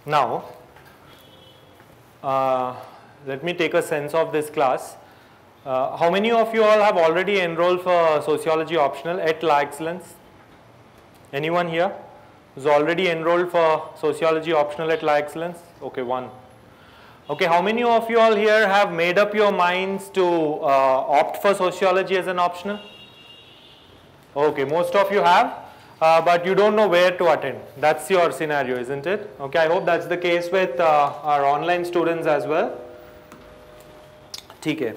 Now, let me take a sense of this class. How many of you all have already enrolled for Sociology Optional at La Excellence? Anyone here who's already enrolled for Sociology Optional at La Excellence? Okay, one. Okay, how many of you all here have made up your minds to opt for Sociology as an optional? Okay, most of you have, but you don't know where to attend. That's your scenario, isn't it? Okay, I hope that's the case with our online students as well. Okay.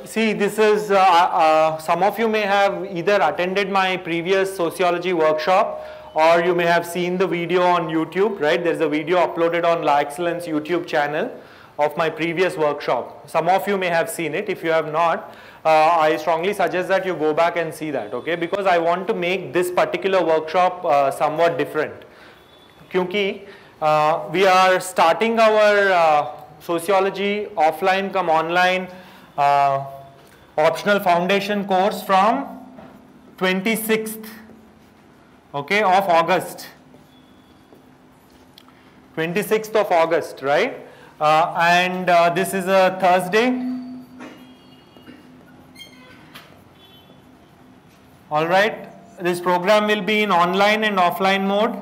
See, this is, some of you may have either attended my previous sociology workshop, or you may have seen the video on YouTube, right? There's a video uploaded on La Excellence YouTube channel of my previous workshop. Some of you may have seen it. If you have not, I strongly suggest that you go back and see that, okay? Because I want to make this particular workshop somewhat different. Kyunki we are starting our sociology offline come online optional foundation course from 26th, okay, of August. 26th of August, right? And this is a Thursday. All right, this program will be in online and offline mode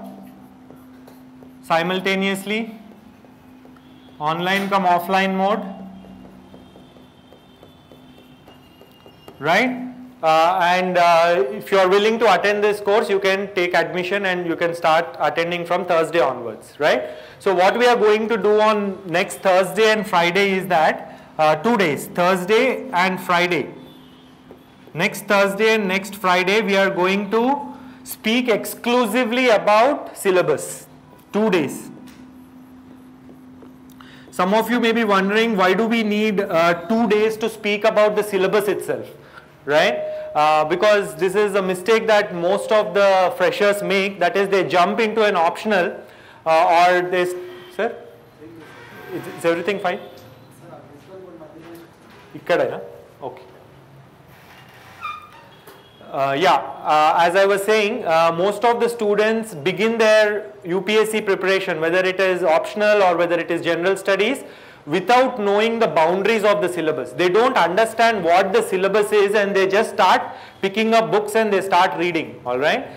simultaneously. Online come offline mode, right? And if you are willing to attend this course, you can take admission and you can start attending from Thursday onwards, right? So what we are going to do on next Thursday and Friday is that 2 days, Thursday and Friday. Next Thursday and next Friday we are going to speak exclusively about syllabus. 2 days. Some of you may be wondering, why do we need 2 days to speak about the syllabus itself, right? Because this is a mistake that most of the freshers make, that is they jump into an optional or they, sir, is everything fine? Okay. As I was saying, most of the students begin their UPSC preparation, whether it is optional or whether it is general studies, without knowing the boundaries of the syllabus. They don't understand what the syllabus is and they just start picking up books and they start reading, alright.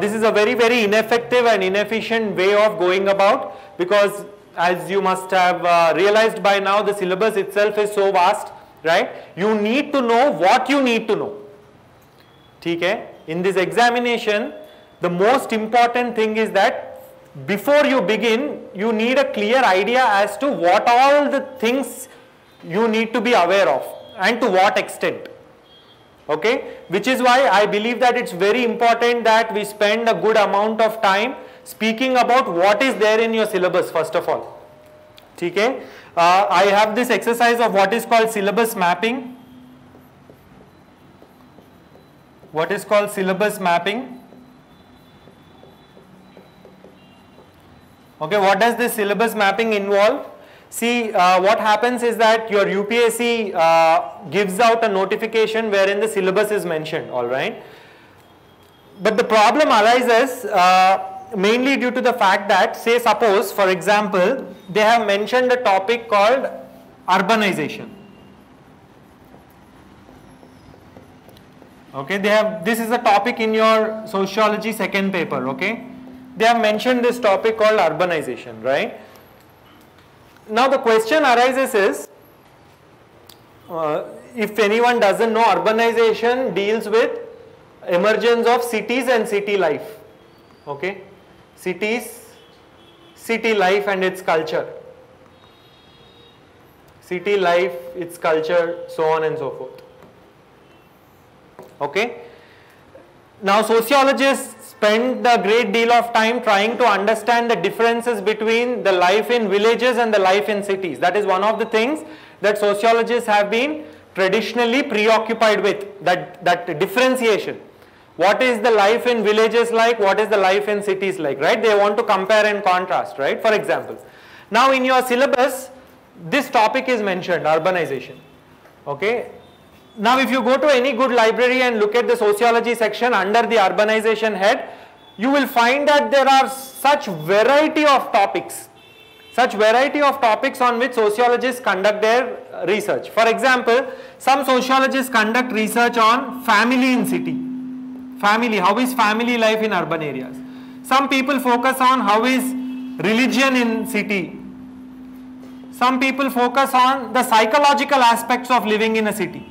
This is a very, very ineffective and inefficient way of going about, because as you must have realized by now, the syllabus itself is so vast, right. You need to know what you need to know. Okay? In this examination, the most important thing is that before you begin, you need a clear idea as to what all the things you need to be aware of and to what extent. Okay? Which is why I believe that it's very important that we spend a good amount of time speaking about what is there in your syllabus first of all. Okay? I have this exercise of what is called syllabus mapping. What is called syllabus mapping? Okay, what does this syllabus mapping involve? See, what happens is that your UPSC gives out a notification wherein the syllabus is mentioned, alright. But the problem arises mainly due to the fact that, say suppose, for example, they have mentioned a topic called urbanization. Okay, this is a topic in your sociology second paper, okay. They have mentioned this topic called urbanization, right. Now the question arises is, if anyone doesn't know, urbanization deals with emergence of cities and city life, okay. Cities, city life and its culture. City life, its culture, so on and so forth. Okay. Now sociologists spend a great deal of time trying to understand the differences between the life in villages and the life in cities. That is one of the things that sociologists have been traditionally preoccupied with, that differentiation. What is the life in villages like, what is the life in cities like, right? They want to compare and contrast, right? For example, now in your syllabus, this topic is mentioned, urbanization, okay. Now if you go to any good library and look at the sociology section under the urbanization head, you will find that there are such variety of topics on which sociologists conduct their research. For example, some sociologists conduct research on family in city. Family, how is family life in urban areas? Some people focus on how is religion in city. Some people focus on the psychological aspects of living in a city.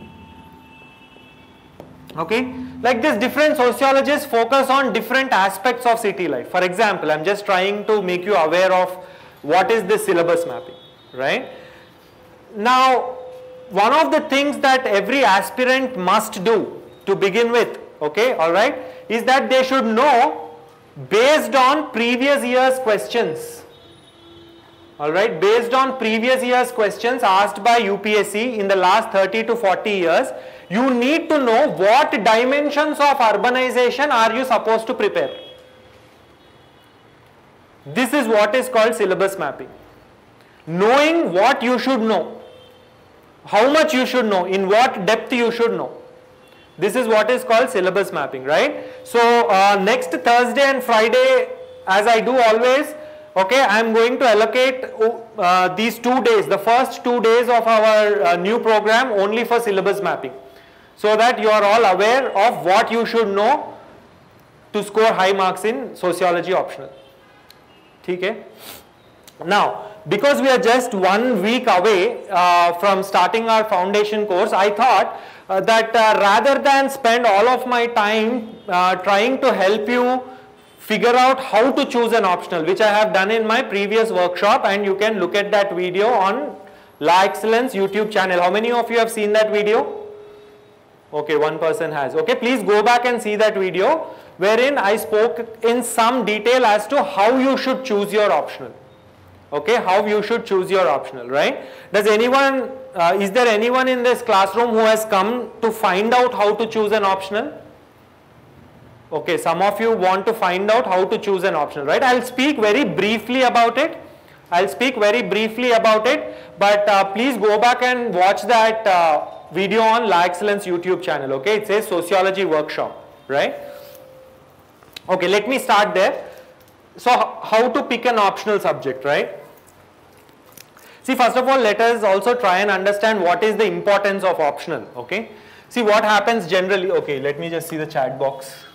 Okay, like this, different sociologists focus on different aspects of city life. For example, I'm just trying to make you aware of what is this syllabus mapping, right? Now, one of the things that every aspirant must do to begin with, okay, alright, is that they should know based on previous year's questions. Alright, based on previous year's questions asked by UPSC in the last 30 to 40 years, you need to know what dimensions of urbanization are you supposed to prepare. This is what is called syllabus mapping. Knowing what you should know, how much you should know, in what depth you should know. This is what is called syllabus mapping, right? So next Thursday and Friday, as I do always, okay, I am going to allocate these 2 days, the first 2 days of our new program only for syllabus mapping, so that you are all aware of what you should know to score high marks in sociology optional. Okay? Now, because we are just 1 week away from starting our foundation course, I thought that rather than spend all of my time trying to help you figure out how to choose an optional, which I have done in my previous workshop, and you can look at that video on La Excellence YouTube channel. How many of you have seen that video? Okay, one person has. Okay, please go back and see that video wherein I spoke in some detail as to how you should choose your optional. Okay, how you should choose your optional, right? Does anyone, is there anyone in this classroom who has come to find out how to choose an optional? Okay, some of you want to find out how to choose an optional, right? I'll speak very briefly about it. But please go back and watch that video on La Excellence YouTube channel, okay? It says Sociology Workshop, right? Okay, let me start there. So, how to pick an optional subject, right? See, first of all, let us also try and understand what is the importance of optional, okay? See, what happens generally, okay, let me just see the chat box.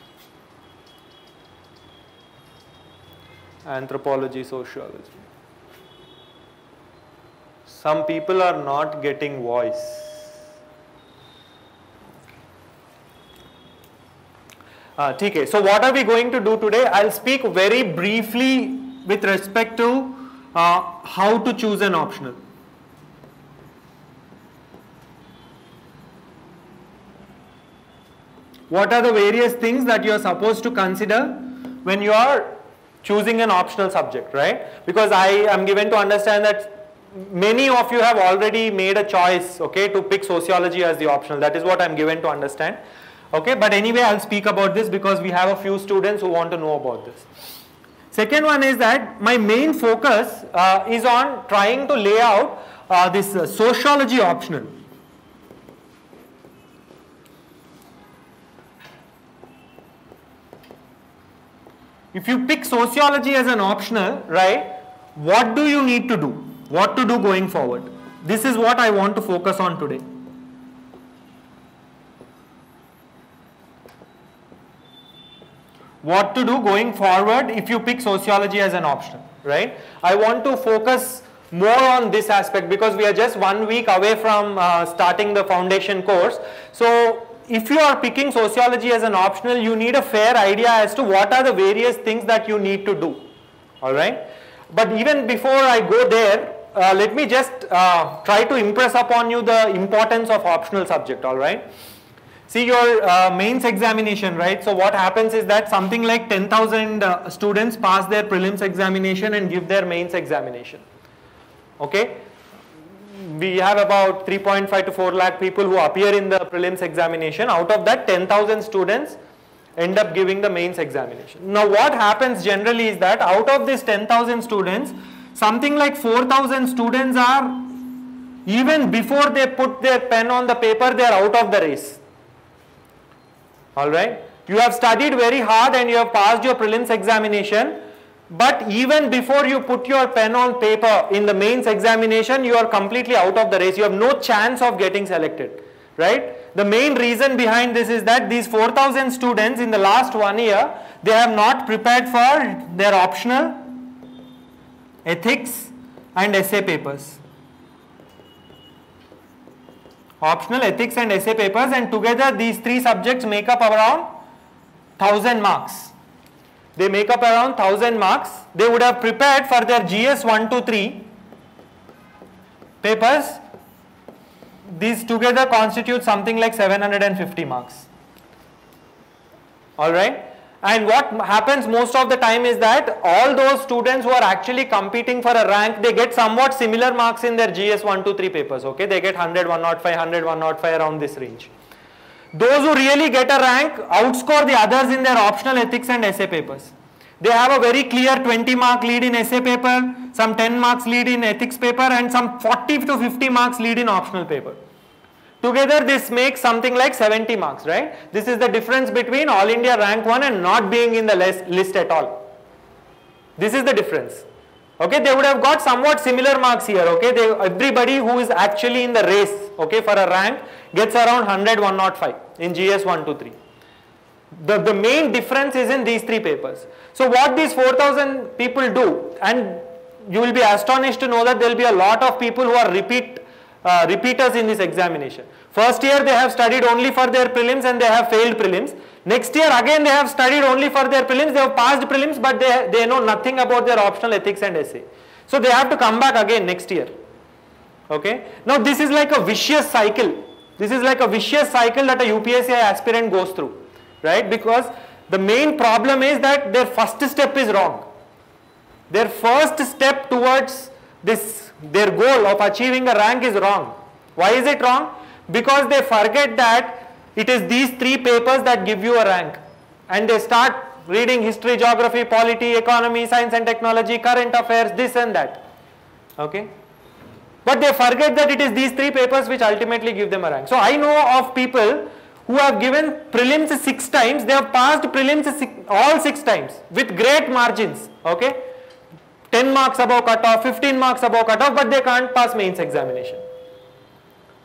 Anthropology, sociology. Some people are not getting voice. Okay. So what are we going to do today? I'll speak very briefly with respect to how to choose an optional. What are the various things that you are supposed to consider when you are choosing an optional subject, right? Because I am given to understand that many of you have already made a choice, okay, to pick sociology as the optional. That is what I am given to understand. Okay, but anyway, I'll speak about this because we have a few students who want to know about this. Second one is that my main focus is on trying to lay out this sociology optional. If you pick sociology as an optional, right, what do you need to do? What to do going forward? This is what I want to focus on today. What to do going forward if you pick sociology as an option, right? I want to focus more on this aspect because we are just 1 week away from starting the foundation course. So if you are picking sociology as an optional, you need a fair idea as to what are the various things that you need to do, alright? But even before I go there, let me just try to impress upon you the importance of optional subject, alright? See, your mains examination, right? So what happens is that something like 10,000 students pass their prelims examination and give their mains examination. Okay? We have about 3.5 to 4 lakh people who appear in the prelims examination. Out of that, 10,000 students end up giving the mains examination. Now what happens generally is that out of these 10,000 students, something like 4,000 students are, even before they put their pen on the paper, they are out of the race. Alright, You have studied very hard and you have passed your prelims examination, but even before you put your pen on paper in the mains examination, you are completely out of the race. You have no chance of getting selected, right? The main reason behind this is that these 4,000 students in the last 1 year, they have not prepared for their optional, ethics and essay papers. Optional, ethics and essay papers, and together these three subjects make up around 1000 marks. They make up around 1000 marks. They would have prepared for their GS 1, 2, 3 papers. These together constitute something like 750 marks. Alright. And what happens most of the time is that all those students who are actually competing for a rank, they get somewhat similar marks in their GS 1, 2, 3 papers. Okay, they get 100, 105, 100, 105 around this range. Those who really get a rank outscore the others in their optional, ethics and essay papers. They have a very clear 20 mark lead in essay paper, some 10 marks lead in ethics paper, and some 40 to 50 marks lead in optional paper. Together this makes something like 70 marks, right? This is the difference between All India rank 1 and not being in the list at all. This is the difference. Okay, they would have got somewhat similar marks here. Okay, everybody who is actually in the race, okay, for a rank gets around 100, 105 in GS 1, 2, 3. The main difference is in these three papers. So what these 4,000 people do, and you will be astonished to know that there will be a lot of people who are repeaters in this examination. First year they have studied only for their prelims and they have failed prelims. Next year again they have studied only for their prelims, they have passed prelims, but they know nothing about their optional, ethics and essay. So they have to come back again next year. Okay. Now this is like a vicious cycle. This is like a vicious cycle that a UPSC aspirant goes through, right? Because the main problem is that their first step is wrong. Their first step towards their goal of achieving a rank is wrong. Why is it wrong? Because they forget that it is these three papers that give you a rank, and they start reading history, geography, polity, economy, science and technology, current affairs, this and that. Okay. But they forget that it is these three papers which ultimately give them a rank. So I know of people who have given prelims 6 times, they have passed prelims all 6 times with great margins. Okay. 10 marks above cutoff, 15 marks above cutoff, but they can't pass mains examination.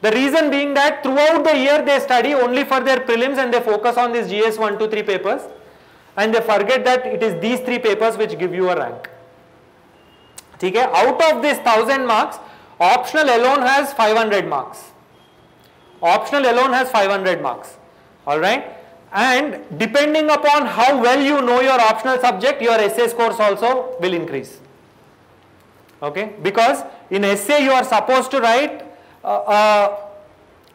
The reason being that throughout the year they study only for their prelims and they focus on these GS 1, 2, 3 papers, and they forget that it is these 3 papers which give you a rank. Okay? Out of this 1000 marks, optional alone has 500 marks. Optional alone has 500 marks. Alright? And depending upon how well you know your optional subject, your essay scores also will increase. Okay? Because in essay you are supposed to write well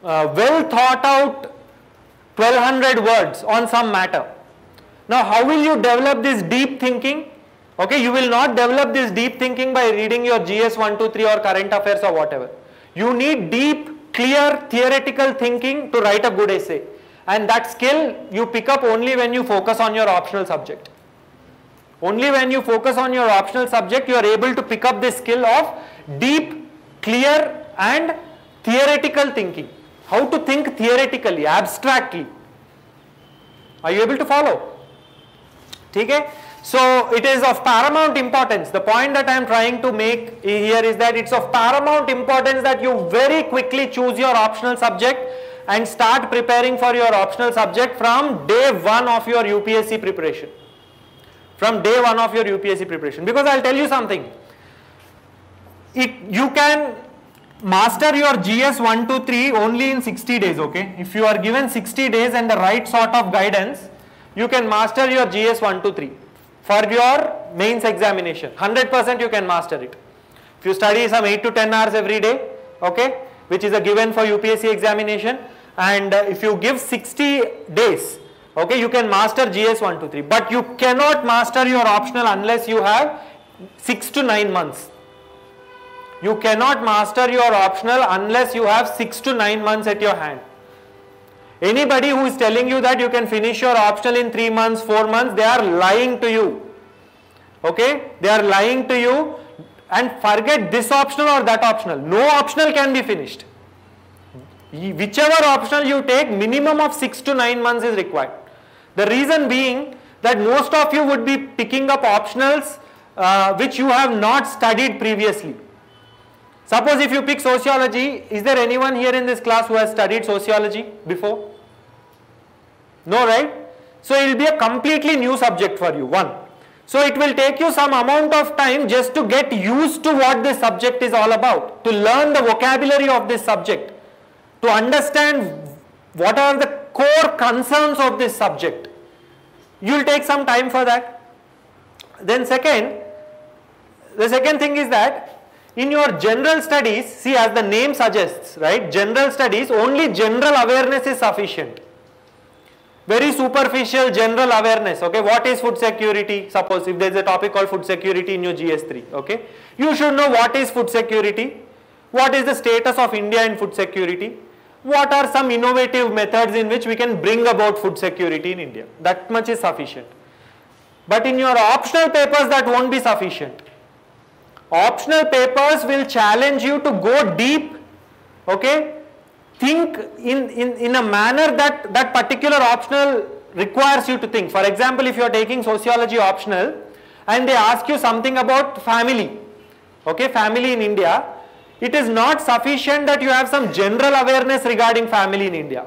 thought out 1200 words on some matter. Now how will you develop this deep thinking? Okay, you will not develop this deep thinking by reading your GS 1, 2, 3 or current affairs or whatever. You need deep, clear, theoretical thinking to write a good essay. And that skill you pick up only when you focus on your optional subject. Only when you focus on your optional subject you are able to pick up this skill of deep, clear and theoretical thinking. How to think theoretically, abstractly. Are you able to follow? Okay? So it is of paramount importance. The point that I am trying to make here is that it's of paramount importance that you very quickly choose your optional subject and start preparing for your optional subject from day 1 of your UPSC preparation. From day 1 of your UPSC preparation. Because I'll tell you something. You can master your GS 1, 2, 3 only in 60 days, okay? If you are given 60 days and the right sort of guidance, you can master your GS 1, 2, 3 for your mains examination. 100% you can master it. If you study some 8 to 10 hours every day, okay, which is a given for UPSC examination, and if you give 60 days, okay, you can master GS 1, 2, 3. But you cannot master your optional unless you have 6 to 9 months. You cannot master your optional unless you have 6 to 9 months at your hand. Anybody who is telling you that you can finish your optional in 3 months, 4 months, they are lying to you. Okay? They are lying to you, and forget this optional or that optional. No optional can be finished. Whichever optional you take, minimum of 6 to 9 months is required. The reason being that most of you would be picking up optionals which you have not studied previously. Suppose if you pick sociology, is there anyone here in this class who has studied sociology before? No, right? So it will be a completely new subject for you, one. So it will take you some amount of time just to get used to what this subject is all about, to learn the vocabulary of this subject, to understand what are the core concerns of this subject. You will take some time for that. Then the second thing is that in your general studies, see, as the name suggests, right, general studies, only general awareness is sufficient. Very superficial general awareness, okay, what is food security? Suppose if there is a topic called food security in your GS3, okay, you should know what is food security, what is the status of India in food security, what are some innovative methods in which we can bring about food security in India. That much is sufficient. But in your optional papers, that won't be sufficient. Optional papers will challenge you to go deep, okay, think in a manner that particular optional requires you to think. For example, if you are taking sociology optional and they ask you something about family, okay, family in India, it is not sufficient that you have some general awareness regarding family in India.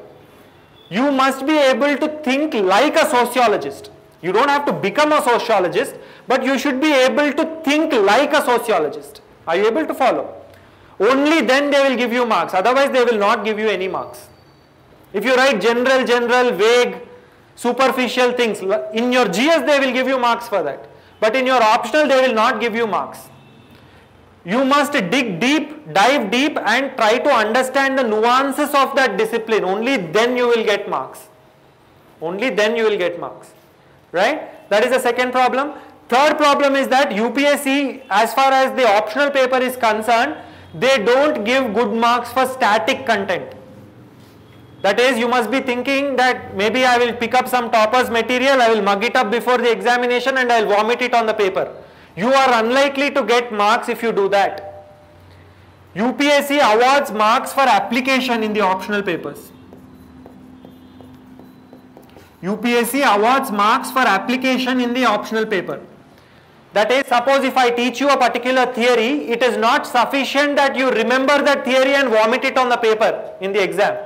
You must be able to think like a sociologist. You don't have to become a sociologist, but you should be able to think like a sociologist. Are you able to follow? Only then they will give you marks, otherwise they will not give you any marks. If you write general, vague, superficial things, in your GS they will give you marks for that. But in your optional they will not give you marks. You must dig deep, dive deep and try to understand the nuances of that discipline. Only then you will get marks. Only then you will get marks. Right? That is the second problem. Third problem is that UPSC, as far as the optional paper is concerned, they don't give good marks for static content. That is, you must be thinking that maybe I will pick up some toppers material, I will mug it up before the examination and I will vomit it on the paper. You are unlikely to get marks if you do that. UPSC awards marks for application in the optional papers. UPSC awards marks for application in the optional paper. That is, suppose if I teach you a particular theory, it is not sufficient that you remember that theory and vomit it on the paper in the exam.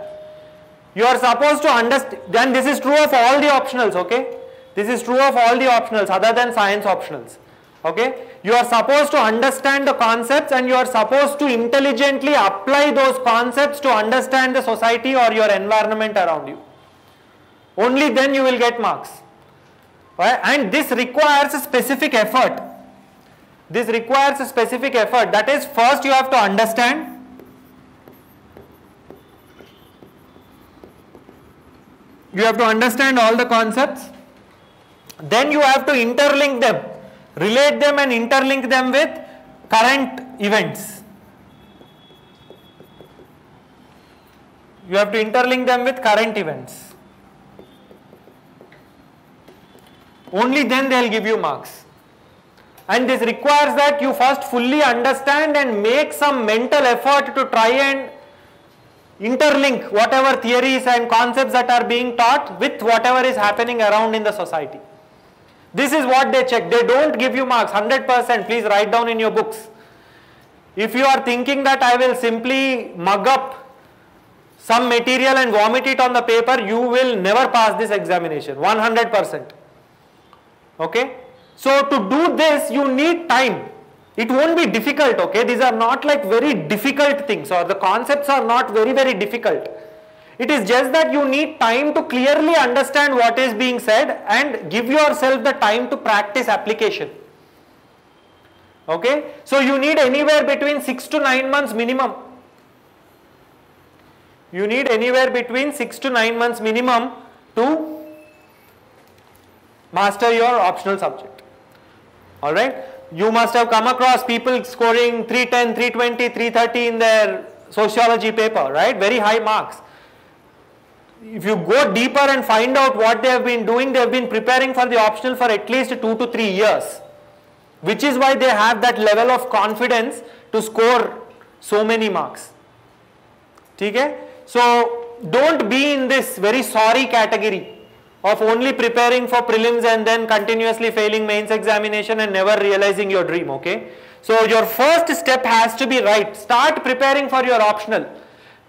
You are supposed to understand, then this is true of all the optionals, okay? This is true of all the optionals other than science optionals, okay? You are supposed to understand the concepts and you are supposed to intelligently apply those concepts to understand the society or your environment around you. Only then you will get marks. Right? And this requires a specific effort. This requires a specific effort. That is, first you have to understand. You have to understand all the concepts. Then you have to interlink them, relate them and interlink them with current events. You have to interlink them with current events. Only then they will give you marks. And this requires that you first fully understand and make some mental effort to try and interlink whatever theories and concepts that are being taught with whatever is happening around in the society. This is what they check. They don't give you marks 100%. Please write down in your books. If you are thinking that I will simply mug up some material and vomit it on the paper, you will never pass this examination 100%. Okay, so to do this you need time. It won't be difficult, okay? These are not like very difficult things, or the concepts are not very difficult. It is just that you need time to clearly understand what is being said and give yourself the time to practice application. Okay, so you need anywhere between 6 to 9 months minimum. You need anywhere between 6 to 9 months minimum to master your optional subject. Alright, you must have come across people scoring 310, 320, 330 in their sociology paper, right? Very high marks. If you go deeper and find out what they have been doing, they have been preparing for the optional for at least 2 to 3 years, which is why they have that level of confidence to score so many marks. Okay? So don't be in this very sorry category. of only preparing for prelims and then continuously failing mains examination and never realizing your dream, okay? So your first step has to be right. Start preparing for your optional.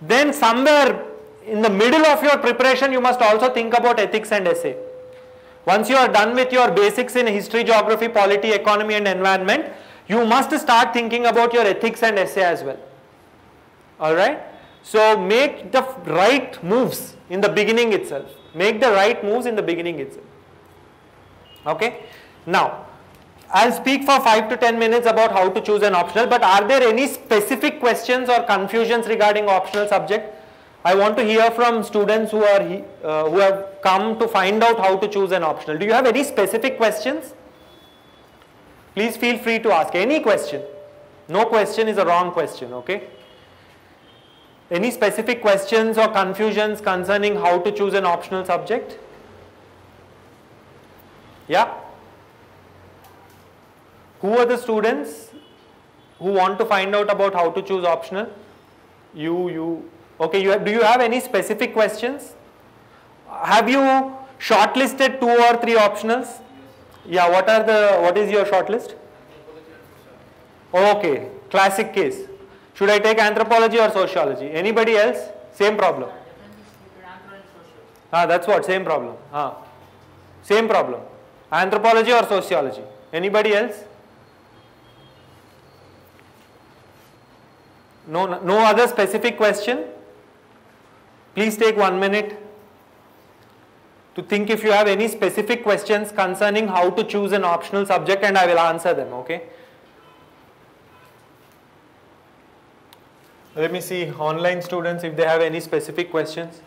Then somewhere in the middle of your preparation, you must also think about ethics and essay. Once you are done with your basics in history, geography, polity, economy and environment, you must start thinking about your ethics and essay as well. Alright? So make the right moves in the beginning itself. Make the right moves in the beginning itself. Okay? Now, I'll speak for 5 to 10 minutes about how to choose an optional, but are there any specific questions or confusions regarding optional subject? I want to hear from students who have come to find out how to choose an optional. Do you have any specific questions? Please feel free to ask any question. No question is a wrong question, okay? Any specific questions or confusions concerning how to choose an optional subject? Yeah? Who are the students who want to find out about how to choose optional? Okay, do you have any specific questions? Have you shortlisted 2 or 3 optionals? Yeah, what is your shortlist? Okay, classic case. Should I take anthropology or sociology? Anybody else? Same problem. That's what, same problem. Same problem. Anthropology or sociology? Anybody else? No other specific question? Please take 1 minute to think if you have any specific questions concerning how to choose an optional subject, and I will answer them, okay? Let me see online students if they have any specific questions.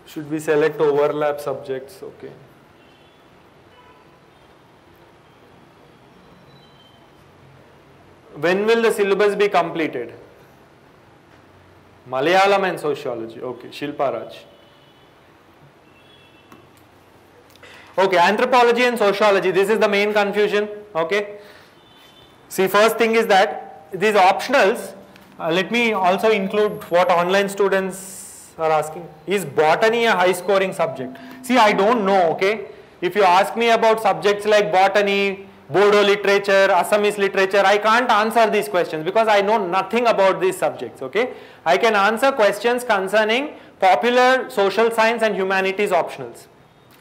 Should we select overlap subjects? Okay. When will the syllabus be completed? Malayalam and sociology. Okay, Shilpa Raj. Okay, anthropology and sociology. This is the main confusion. Okay. See, first thing is that these optionals, let me also include what online students are asking. Is botany a high scoring subject? See, I don't know, okay. If you ask me about subjects like botany, Bodo literature, Assamese literature, I can't answer these questions because I know nothing about these subjects, okay. I can answer questions concerning popular social science and humanities optionals.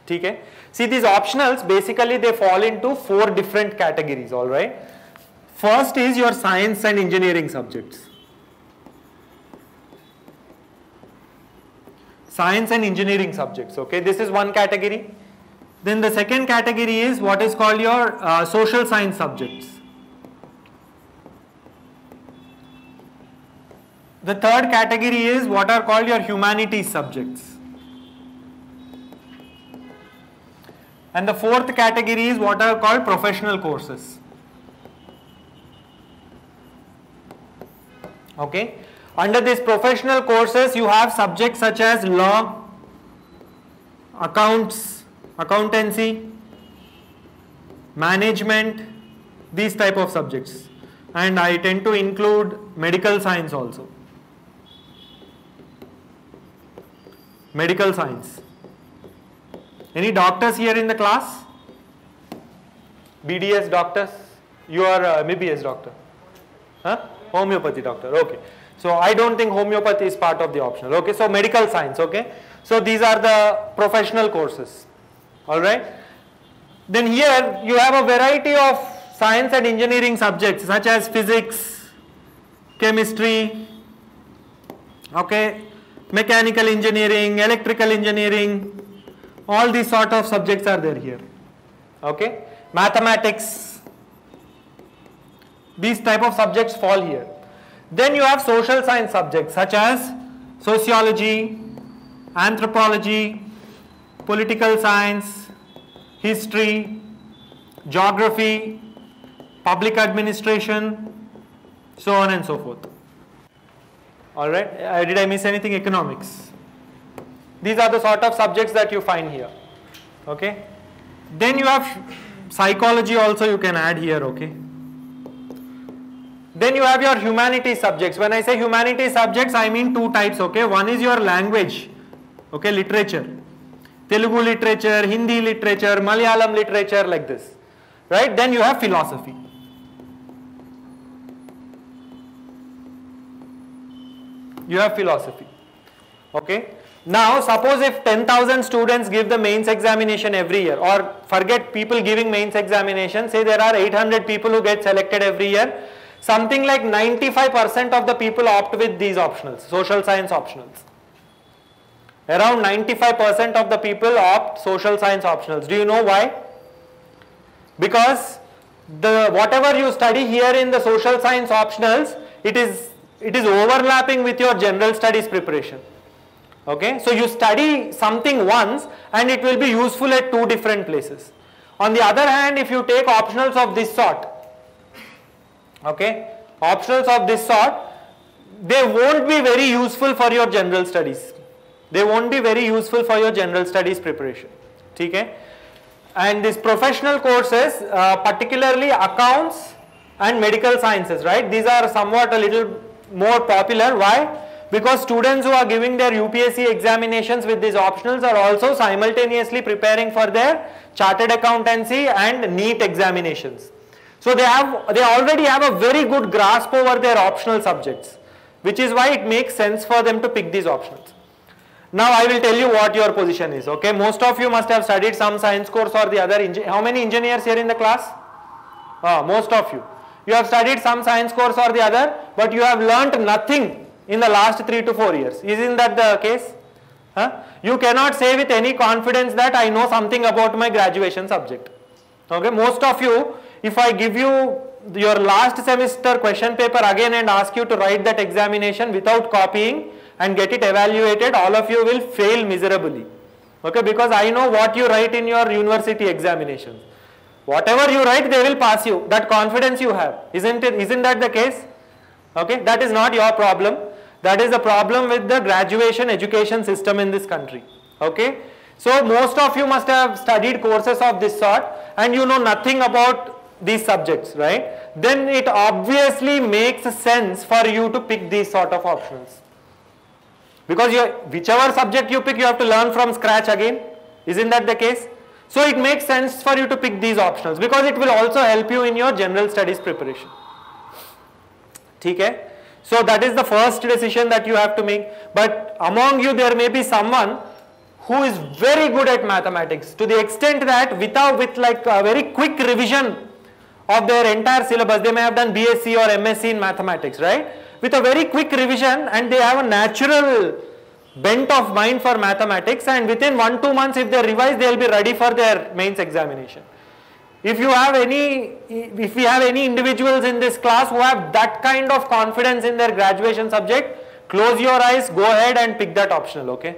Okay. See, these optionals basically they fall into 4 different categories, alright. First is your science and engineering subjects. Science and engineering subjects, okay. This is one category. Then the second category is what is called your social science subjects. The third category is what are called your humanities subjects. And the fourth category is what are called professional courses. Okay. Under these professional courses you have subjects such as law, accounts, accountancy, management, these type of subjects, and I tend to include medical science also. Medical science. Any doctors here in the class? BDS doctors? You are MBBS doctor? Huh? Homeopathy doctor, okay. So I don't think homeopathy is part of the optional, okay. So medical science, okay. So these are the professional courses. Alright. Then here you have a variety of science and engineering subjects such as physics, chemistry, okay, mechanical engineering, electrical engineering, all these sort of subjects are there here. Okay. Mathematics, these type of subjects fall here. Then you have social science subjects such as sociology, anthropology, political science, history, geography, public administration, so on and so forth. Alright, did I miss anything? Economics. These are the sort of subjects that you find here. Okay. Then you have psychology also you can add here, okay. Then you have your humanities subjects. When I say humanities subjects, I mean 2 types, okay. One is your language Okay, literature. Telugu literature, Hindi literature, Malayalam literature, like this. Right? Then you have philosophy. You have philosophy. Okay. Now suppose if 10,000 students give the mains examination every year, or forget people giving mains examination, say there are 800 people who get selected every year, something like 95% of the people opt with these optionals, social science optionals. Around 95% of the people opt social science optionals. Do you know why? Because whatever you study here in the social science optionals, it is overlapping with your general studies preparation. Okay, so you study something once and it will be useful at two different places. On the other hand, if you take optionals of this sort, okay, optionals of this sort, they won't be very useful for your general studies. They won't be very useful for your general studies preparation. Okay? And these professional courses, particularly accounts and medical sciences, right? These are somewhat a little more popular. Why? Because students who are giving their UPSC examinations with these optionals are also simultaneously preparing for their chartered accountancy and NEET examinations. So they already have a very good grasp over their optional subjects, which is why it makes sense for them to pick these optionals. Now I will tell you what your position is. Okay, most of you must have studied some science course or the other. How many engineers here in the class? Most of you. You have studied some science course or the other, but you have learnt nothing in the last 3 to 4 years. Isn't that the case? You cannot say with any confidence that I know something about my graduation subject. Okay, most of you, if I give you your last semester question paper again and ask you to write that examination without copying and get it evaluated, all of you will fail miserably. Okay, because I know what you write in your university examinations. Whatever you write, they will pass you. That confidence you have. Isn't that the case? Okay, that is not your problem. That is the problem with the graduation education system in this country. Okay, so most of you must have studied courses of this sort and you know nothing about these subjects, right? Then it obviously makes sense for you to pick these sort of options. Because whichever subject you pick, you have to learn from scratch again. Isn't that the case? So it makes sense for you to pick these optionals because it will also help you in your general studies preparation. Okay? So that is the first decision that you have to make. But among you there may be someone who is very good at mathematics to the extent that with like a very quick revision of their entire syllabus, they may have done BSc or MSc in mathematics, right? With a very quick revision and they have a natural bent of mind for mathematics, and within 1-2 months if they revise, they will be ready for their mains examination. If we have any individuals in this class who have that kind of confidence in their graduation subject, close your eyes, go ahead and pick that optional, okay?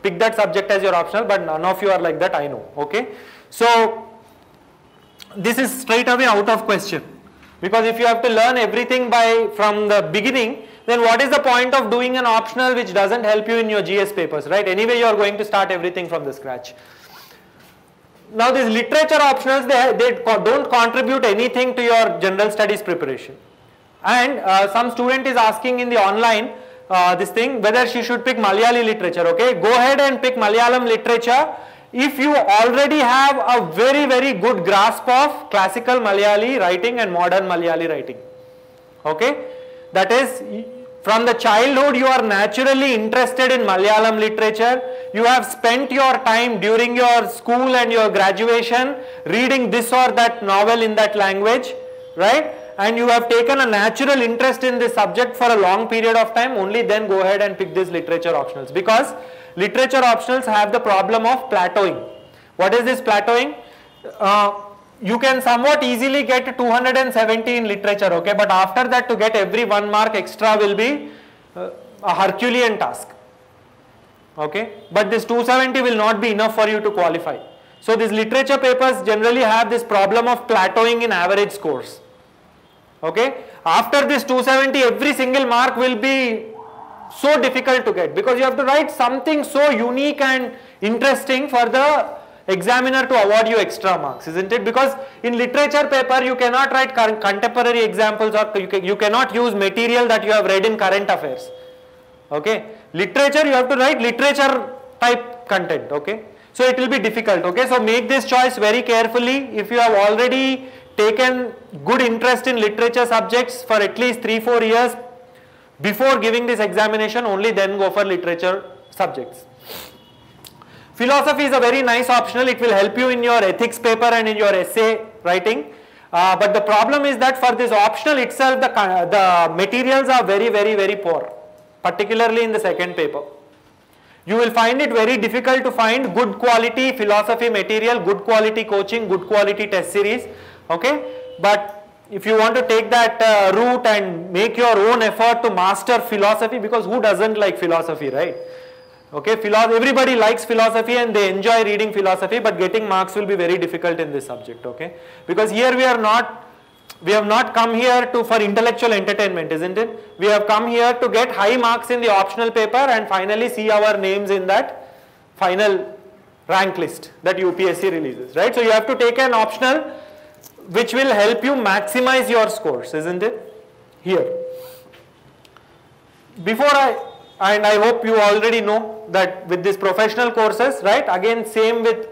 Pick that subject as your optional, but none of you are like that, I know, okay? So this is straight away out of question, because if you have to learn everything from the beginning, then what is the point of doing an optional which doesn't help you in your GS papers, right? Anyway, you are going to start everything from the scratch. Now these literature optionals, they don't contribute anything to your general studies preparation. And some student is asking in the online this thing whether she should pick Malayali literature. Okay, go ahead and pick Malayalam literature if you already have a very, very good grasp of classical Malayali writing and modern Malayali writing. Okay, that is, from the childhood you are naturally interested in Malayalam literature. You have spent your time during your school and your graduation reading this or that novel in that language, right? And you have taken a natural interest in this subject for a long period of time, only then go ahead and pick these literature optionals, because literature optionals have the problem of plateauing. What is this plateauing? You can somewhat easily get 270 in literature, okay, but after that to get every 1 mark extra will be a Herculean task. Okay, but this 270 will not be enough for you to qualify. So these literature papers generally have this problem of plateauing in average scores. Okay, after this 270, every single mark will be so difficult to get, because you have to write something so unique and interesting for the examiner to award you extra marks, isn't it? Because in literature paper you cannot write contemporary examples, or you cannot use material that you have read in current affairs. Okay, literature, you have to write literature type content, okay. So it will be difficult, okay. So make this choice very carefully. If you have already taken good interest in literature subjects for at least 3-4 years before giving this examination, only then go for literature subjects. Philosophy is a very nice optional. It will help you in your ethics paper and in your essay writing. But the problem is that for this optional itself, the materials are very poor, particularly in the second paper. You will find it very difficult to find good quality philosophy material, good quality coaching, good quality test series, okay. But if you want to take that route and make your own effort to master philosophy, because who doesn't like philosophy, right? Okay, everybody likes philosophy and they enjoy reading philosophy, but getting marks will be very difficult in this subject, okay. Because here we have not come here for intellectual entertainment, isn't it? We have come here to get high marks in the optional paper and finally see our names in that final rank list that UPSC releases, right? So you have to take an optional which will help you maximize your scores, isn't it? Here. And I hope you already know that with these professional courses, right? Again, same with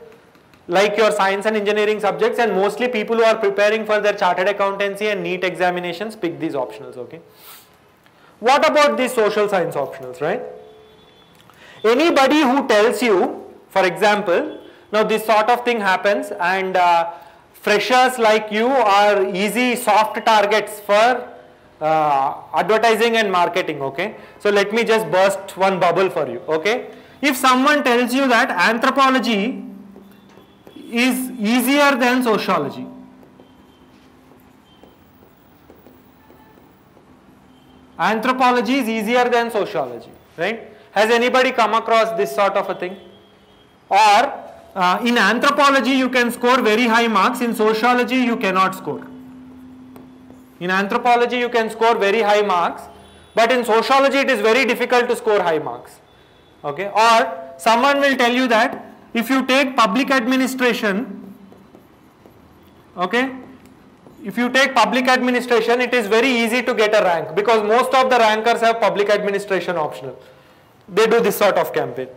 like your science and engineering subjects, and mostly people who are preparing for their chartered accountancy and NEET examinations pick these optionals, okay. What about these social science optionals, right? Anybody who tells you, for example, now this sort of thing happens and freshers like you are easy soft targets for advertising and marketing, okay. So let me just burst one bubble for you, okay. If someone tells you that anthropology is easier than sociology, anthropology is easier than sociology, right? Has anybody come across this sort of a thing? Or in anthropology you can score very high marks, in sociology you cannot score. In anthropology you can score very high marks, but in sociology it is very difficult to score high marks, okay. Or someone will tell you that if you take public administration, okay, if you take public administration, it is very easy to get a rank because most of the rankers have public administration optional. They do this sort of campaign.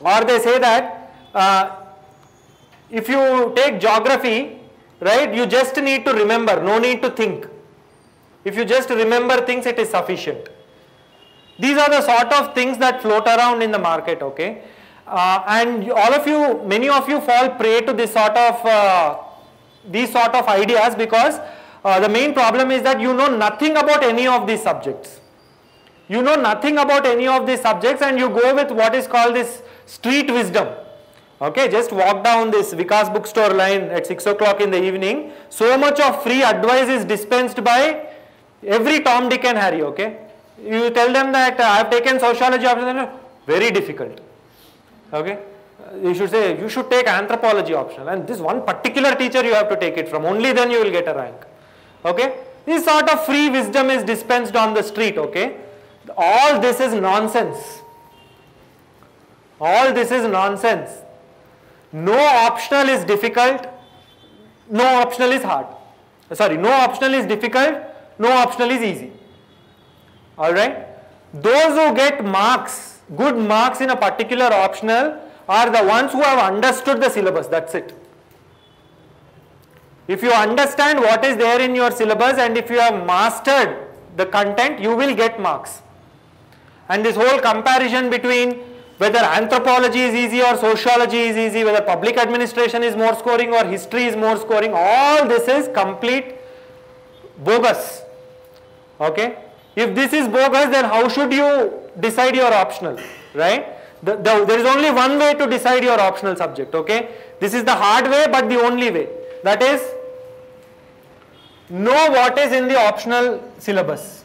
Or they say that if you take geography, right, you just need to remember, no need to think. If you just remember things, it is sufficient. These are the sort of things that float around in the market, okay. And all of you, many of you fall prey to this these sort of ideas because the main problem is that you know nothing about any of these subjects. You know nothing about any of these subjects and you go with what is called this street wisdom. Okay, just walk down this Vikas bookstore line at 6 o'clock in the evening. So much of free advice is dispensed by every Tom, Dick and Harry, okay. You tell them that I have taken sociology, very difficult. Okay, you should say you should take anthropology optional and this one particular teacher you have to take it from, only then you will get a rank, okay. This sort of free wisdom is dispensed on the street, okay. All this is nonsense. All this is nonsense. No optional is difficult, no optional is hard. Sorry, no optional is difficult, no optional is easy. Alright. Those who get marks, good marks in a particular optional are the ones who have understood the syllabus, that's it. If you understand what is there in your syllabus and if you have mastered the content, you will get marks. And this whole comparison between whether anthropology is easy or sociology is easy, whether public administration is more scoring or history is more scoring, all this is complete bogus. Okay? If this is bogus, then how should you decide your optional, right? There is only one way to decide your optional subject, okay? This is the hard way but the only way. That is, know what is in the optional syllabus,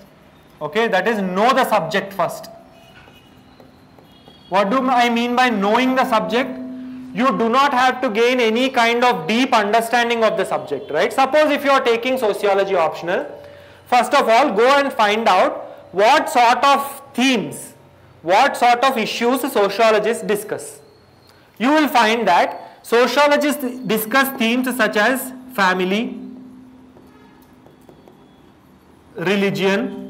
okay? That is, know the subject first. What do I mean by knowing the subject? You do not have to gain any kind of deep understanding of the subject, right? Suppose if you are taking sociology optional, first of all, go and find out what sort of themes, what sort of issues sociologists discuss. You will find that sociologists discuss themes such as family, religion,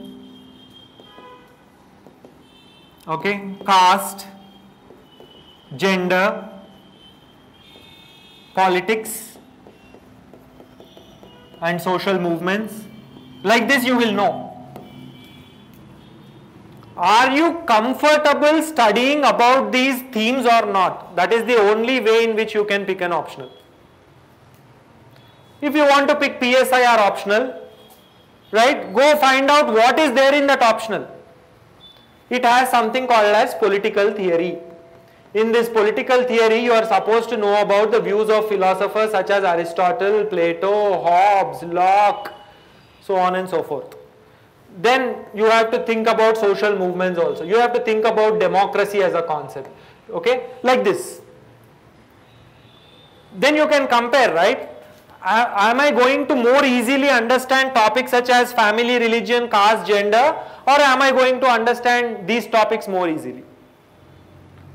okay, caste, gender, politics and social movements. Like this you will know. Are you comfortable studying about these themes or not? That is the only way in which you can pick an optional. If you want to pick PSIR optional, right, go find out what is there in that optional. It has something called as political theory. In this political theory, you are supposed to know about the views of philosophers such as Aristotle, Plato, Hobbes, Locke, so on and so forth. Then you have to think about social movements also. You have to think about democracy as a concept. Okay, like this. Then you can compare, right? Am I going to more easily understand topics such as family, religion, caste, gender, or am I going to understand these topics more easily?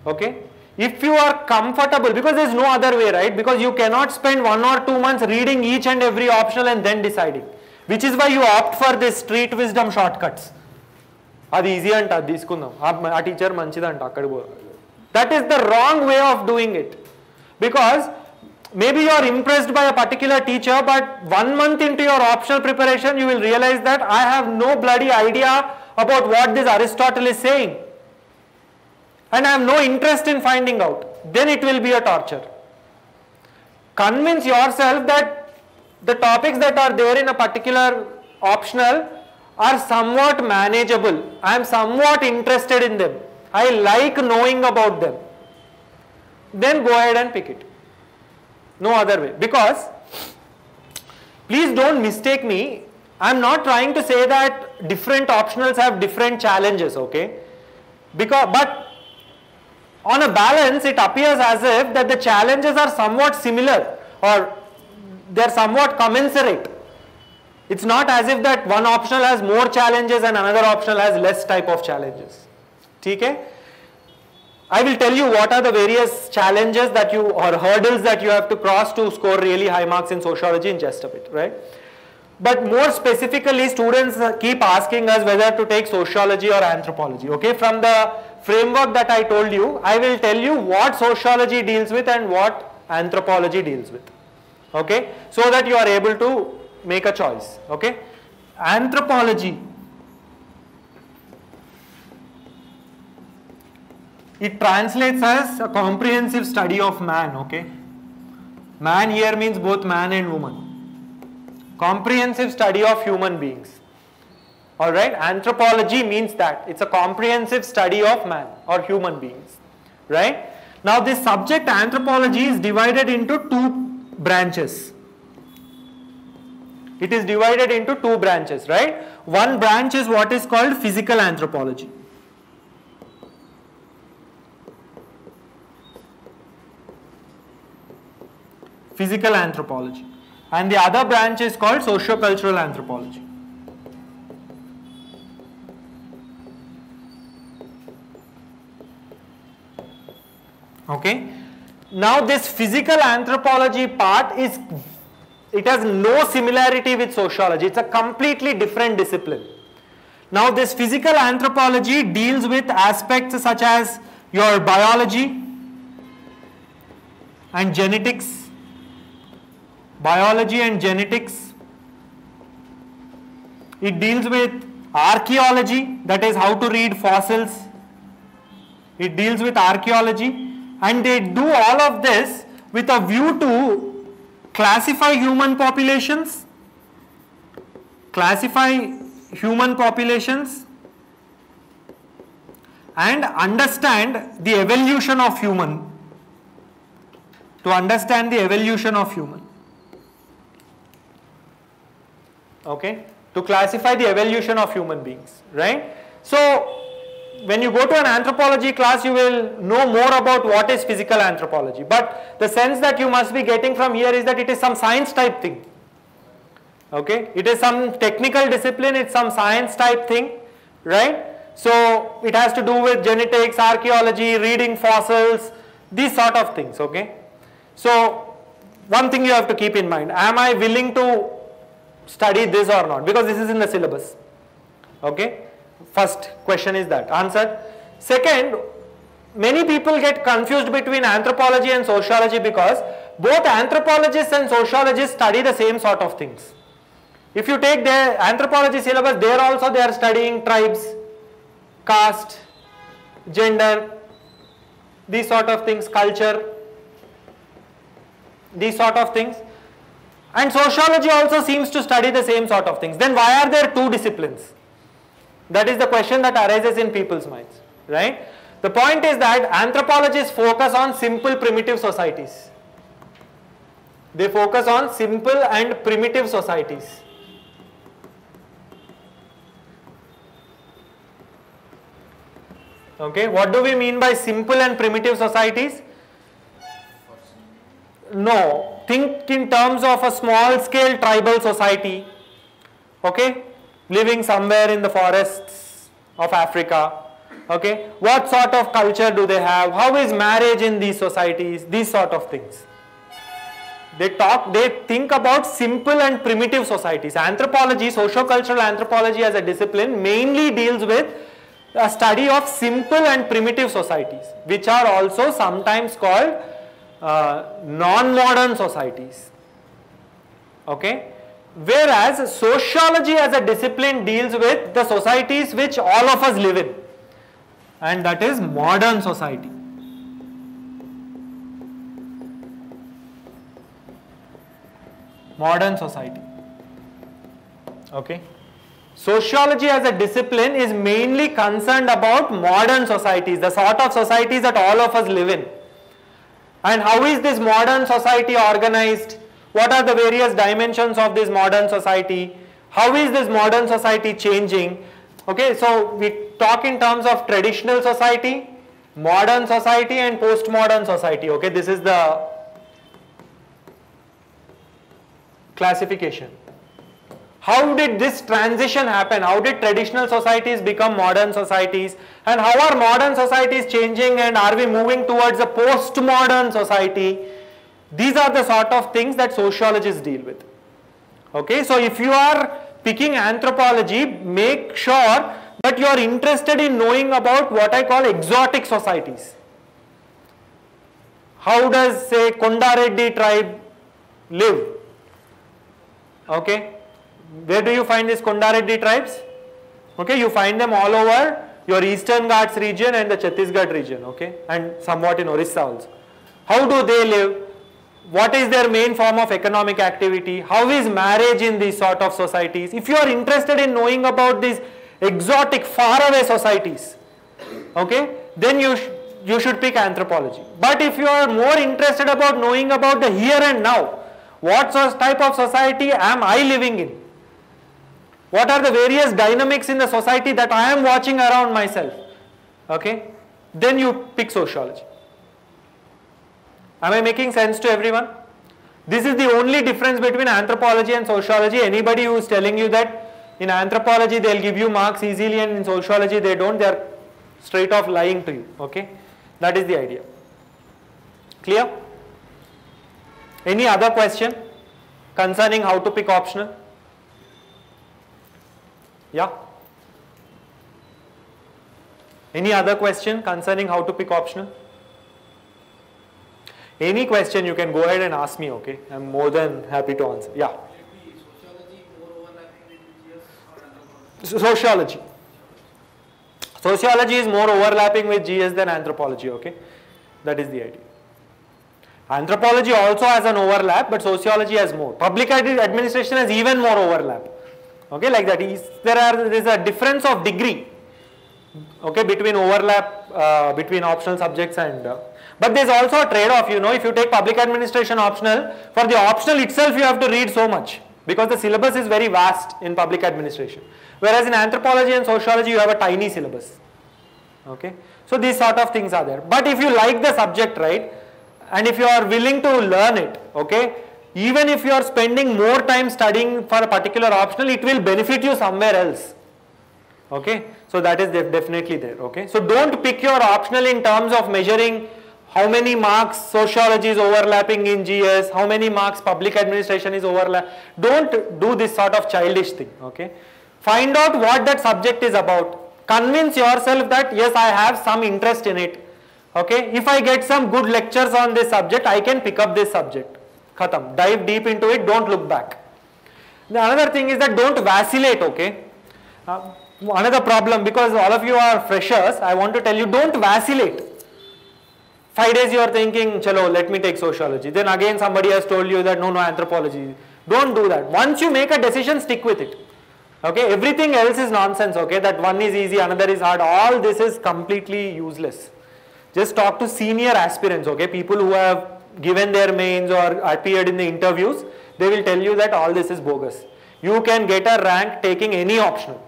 Okay. If you are comfortable, because there is no other way, right? Because you cannot spend 1 or 2 months reading each and every optional and then deciding. Which is why you opt for this street wisdom shortcuts. Adi easy anta తీసుకుందాం ఆ teacher మంచిదంట అక్కడికి పో. That is the wrong way of doing it. Because maybe you are impressed by a particular teacher, but 1 month into your optional preparation you will realize that I have no bloody idea about what this Aristotle is saying. And I have no interest in finding out. Then it will be a torture. Convince yourself that the topics that are there in a particular optional are somewhat manageable. I am somewhat interested in them. I like knowing about them. Then go ahead and pick it. No other way. Because, please don't mistake me, I am not trying to say that different optionals have different challenges, okay? But on a balance, it appears as if that the challenges are somewhat similar or they are somewhat commensurate. It's not as if that one optional has more challenges and another optional has less type of challenges. Okay? I will tell you what are the various challenges that you or hurdles that you have to cross to score really high marks in sociology in just a bit, right? But more specifically, students keep asking us whether to take sociology or anthropology. Okay, from the framework that I told you, I will tell you what sociology deals with and what anthropology deals with. Okay, so that you are able to make a choice. Okay, anthropology, it translates as a comprehensive study of man. Okay, man here means both man and woman. Comprehensive study of human beings. Alright, anthropology means that it's a comprehensive study of man or human beings. Right? Now this subject anthropology is divided into 2 branches. It is divided into 2 branches, right? One branch is what is called physical anthropology. Physical anthropology. And the other branch is called socio-cultural anthropology. Okay. Now this physical anthropology part it has no similarity with sociology. It's a completely different discipline. Now this physical anthropology deals with aspects such as your biology and genetics. Biology and genetics. It deals with archaeology, that is how to read fossils. It deals with archaeology, and they do all of this with a view to classify human populations, and understand the evolution of human. To understand the evolution of human. Okay, to classify the evolution of human beings, right? So when you go to an anthropology class, you will know more about what is physical anthropology, but the sense that you must be getting from here is that it is some science type thing. Okay, it is some technical discipline, it's some science type thing, right? So it has to do with genetics, archaeology, reading fossils, these sort of things. Okay, so one thing you have to keep in mind, am I willing to study this or not, because this is in the syllabus. Okay, first question is that answered. Second, many people get confused between anthropology and sociology because both anthropologists and sociologists study the same sort of things. If you take their anthropology syllabus, there also they are studying tribes, caste, gender, these sort of things, culture, these sort of things. And sociology also seems to study the same sort of things. Then why are there two disciplines? That is the question that arises in people's minds, right? The point is that anthropologists focus on simple primitive societies. They focus on simple and primitive societies. Okay, what do we mean by simple and primitive societies? No, think in terms of a small scale tribal society, okay, living somewhere in the forests of Africa, okay, what sort of culture do they have, how is marriage in these societies, these sort of things. They think about simple and primitive societies. Anthropology, socio-cultural anthropology as a discipline mainly deals with a study of simple and primitive societies, which are also sometimes called non-modern societies, okay. Whereas sociology as a discipline deals with the societies which all of us live in, and that is modern society. Modern society, okay. Sociology as a discipline is mainly concerned about modern societies, the sort of societies that all of us live in. And how is this modern society organized? What are the various dimensions of this modern society? How is this modern society changing? Okay, so we talk in terms of traditional society, modern society and postmodern society. Okay, this is the classification. How did this transition happen? How did traditional societies become modern societies? And how are modern societies changing, and are we moving towards a postmodern society? These are the sort of things that sociologists deal with. Okay, so if you are picking anthropology, make sure that you are interested in knowing about what I call exotic societies. How does, say, Kondareddy tribe live? Okay. Where do you find these Kondareddy tribes? Okay, you find them all over your Eastern Ghats region and the Chhattisgarh region, okay, and somewhat in Orissa also. How do they live? What is their main form of economic activity? How is marriage in these sort of societies? If you are interested in knowing about these exotic, faraway societies, okay, then you should pick anthropology. But if you are more interested about knowing about the here and now, what type of society am I living in? What are the various dynamics in the society that I am watching around myself? Okay, then you pick sociology. Am I making sense to everyone? This is the only difference between anthropology and sociology. Anybody who is telling you that in anthropology they will give you marks easily and in sociology they don't, they are straight off lying to you. Okay, that is the idea. Clear? Any other question concerning how to pick optional? Yeah? Any other question concerning how to pick optional? Any question you can go ahead and ask me, okay? I'm more than happy to answer. Yeah? Sociology more overlapping with GS or anthropology? Sociology. Sociology is more overlapping with GS than anthropology, okay? That is the idea. Anthropology also has an overlap, but sociology has more. Public administration has even more overlap. Okay, like that. There is a difference of degree, okay, between overlap between optional subjects and but there is also a trade-off, you know. If you take public administration optional, for the optional itself you have to read so much because the syllabus is very vast in public administration, whereas in anthropology and sociology you have a tiny syllabus. Okay, so these sort of things are there. But if you like the subject, right, and if you are willing to learn it, okay, even if you are spending more time studying for a particular optional, it will benefit you somewhere else. Okay, so that is definitely there. Okay, so don't pick your optional in terms of measuring how many marks sociology is overlapping in GS, how many marks public administration is overlapping. Don't do this sort of childish thing. Okay, find out what that subject is about. Convince yourself that yes, I have some interest in it. Okay, if I get some good lectures on this subject, I can pick up this subject. Khatam. Dive deep into it, don't look back. The another thing is that don't vacillate, okay. Another problem, because all of you are freshers, I want to tell you, don't vacillate. 5 days you are thinking, chalo, let me take sociology. Then again somebody has told you that no, anthropology. Don't do that. Once you make a decision, stick with it. Okay, everything else is nonsense, okay, that one is easy, another is hard. All this is completely useless. Just talk to senior aspirants, okay, people who have given their mains or appeared in the interviews. They will tell you that all this is bogus. You can get a rank taking any optional.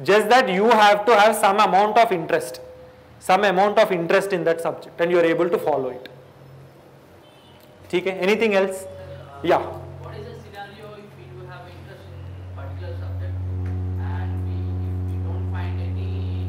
Just that you have to have some amount of interest. Some amount of interest in that subject and you are able to follow it. Okay? Anything else? Yeah. What is the scenario if we do have interest in particular subject and if we don't find any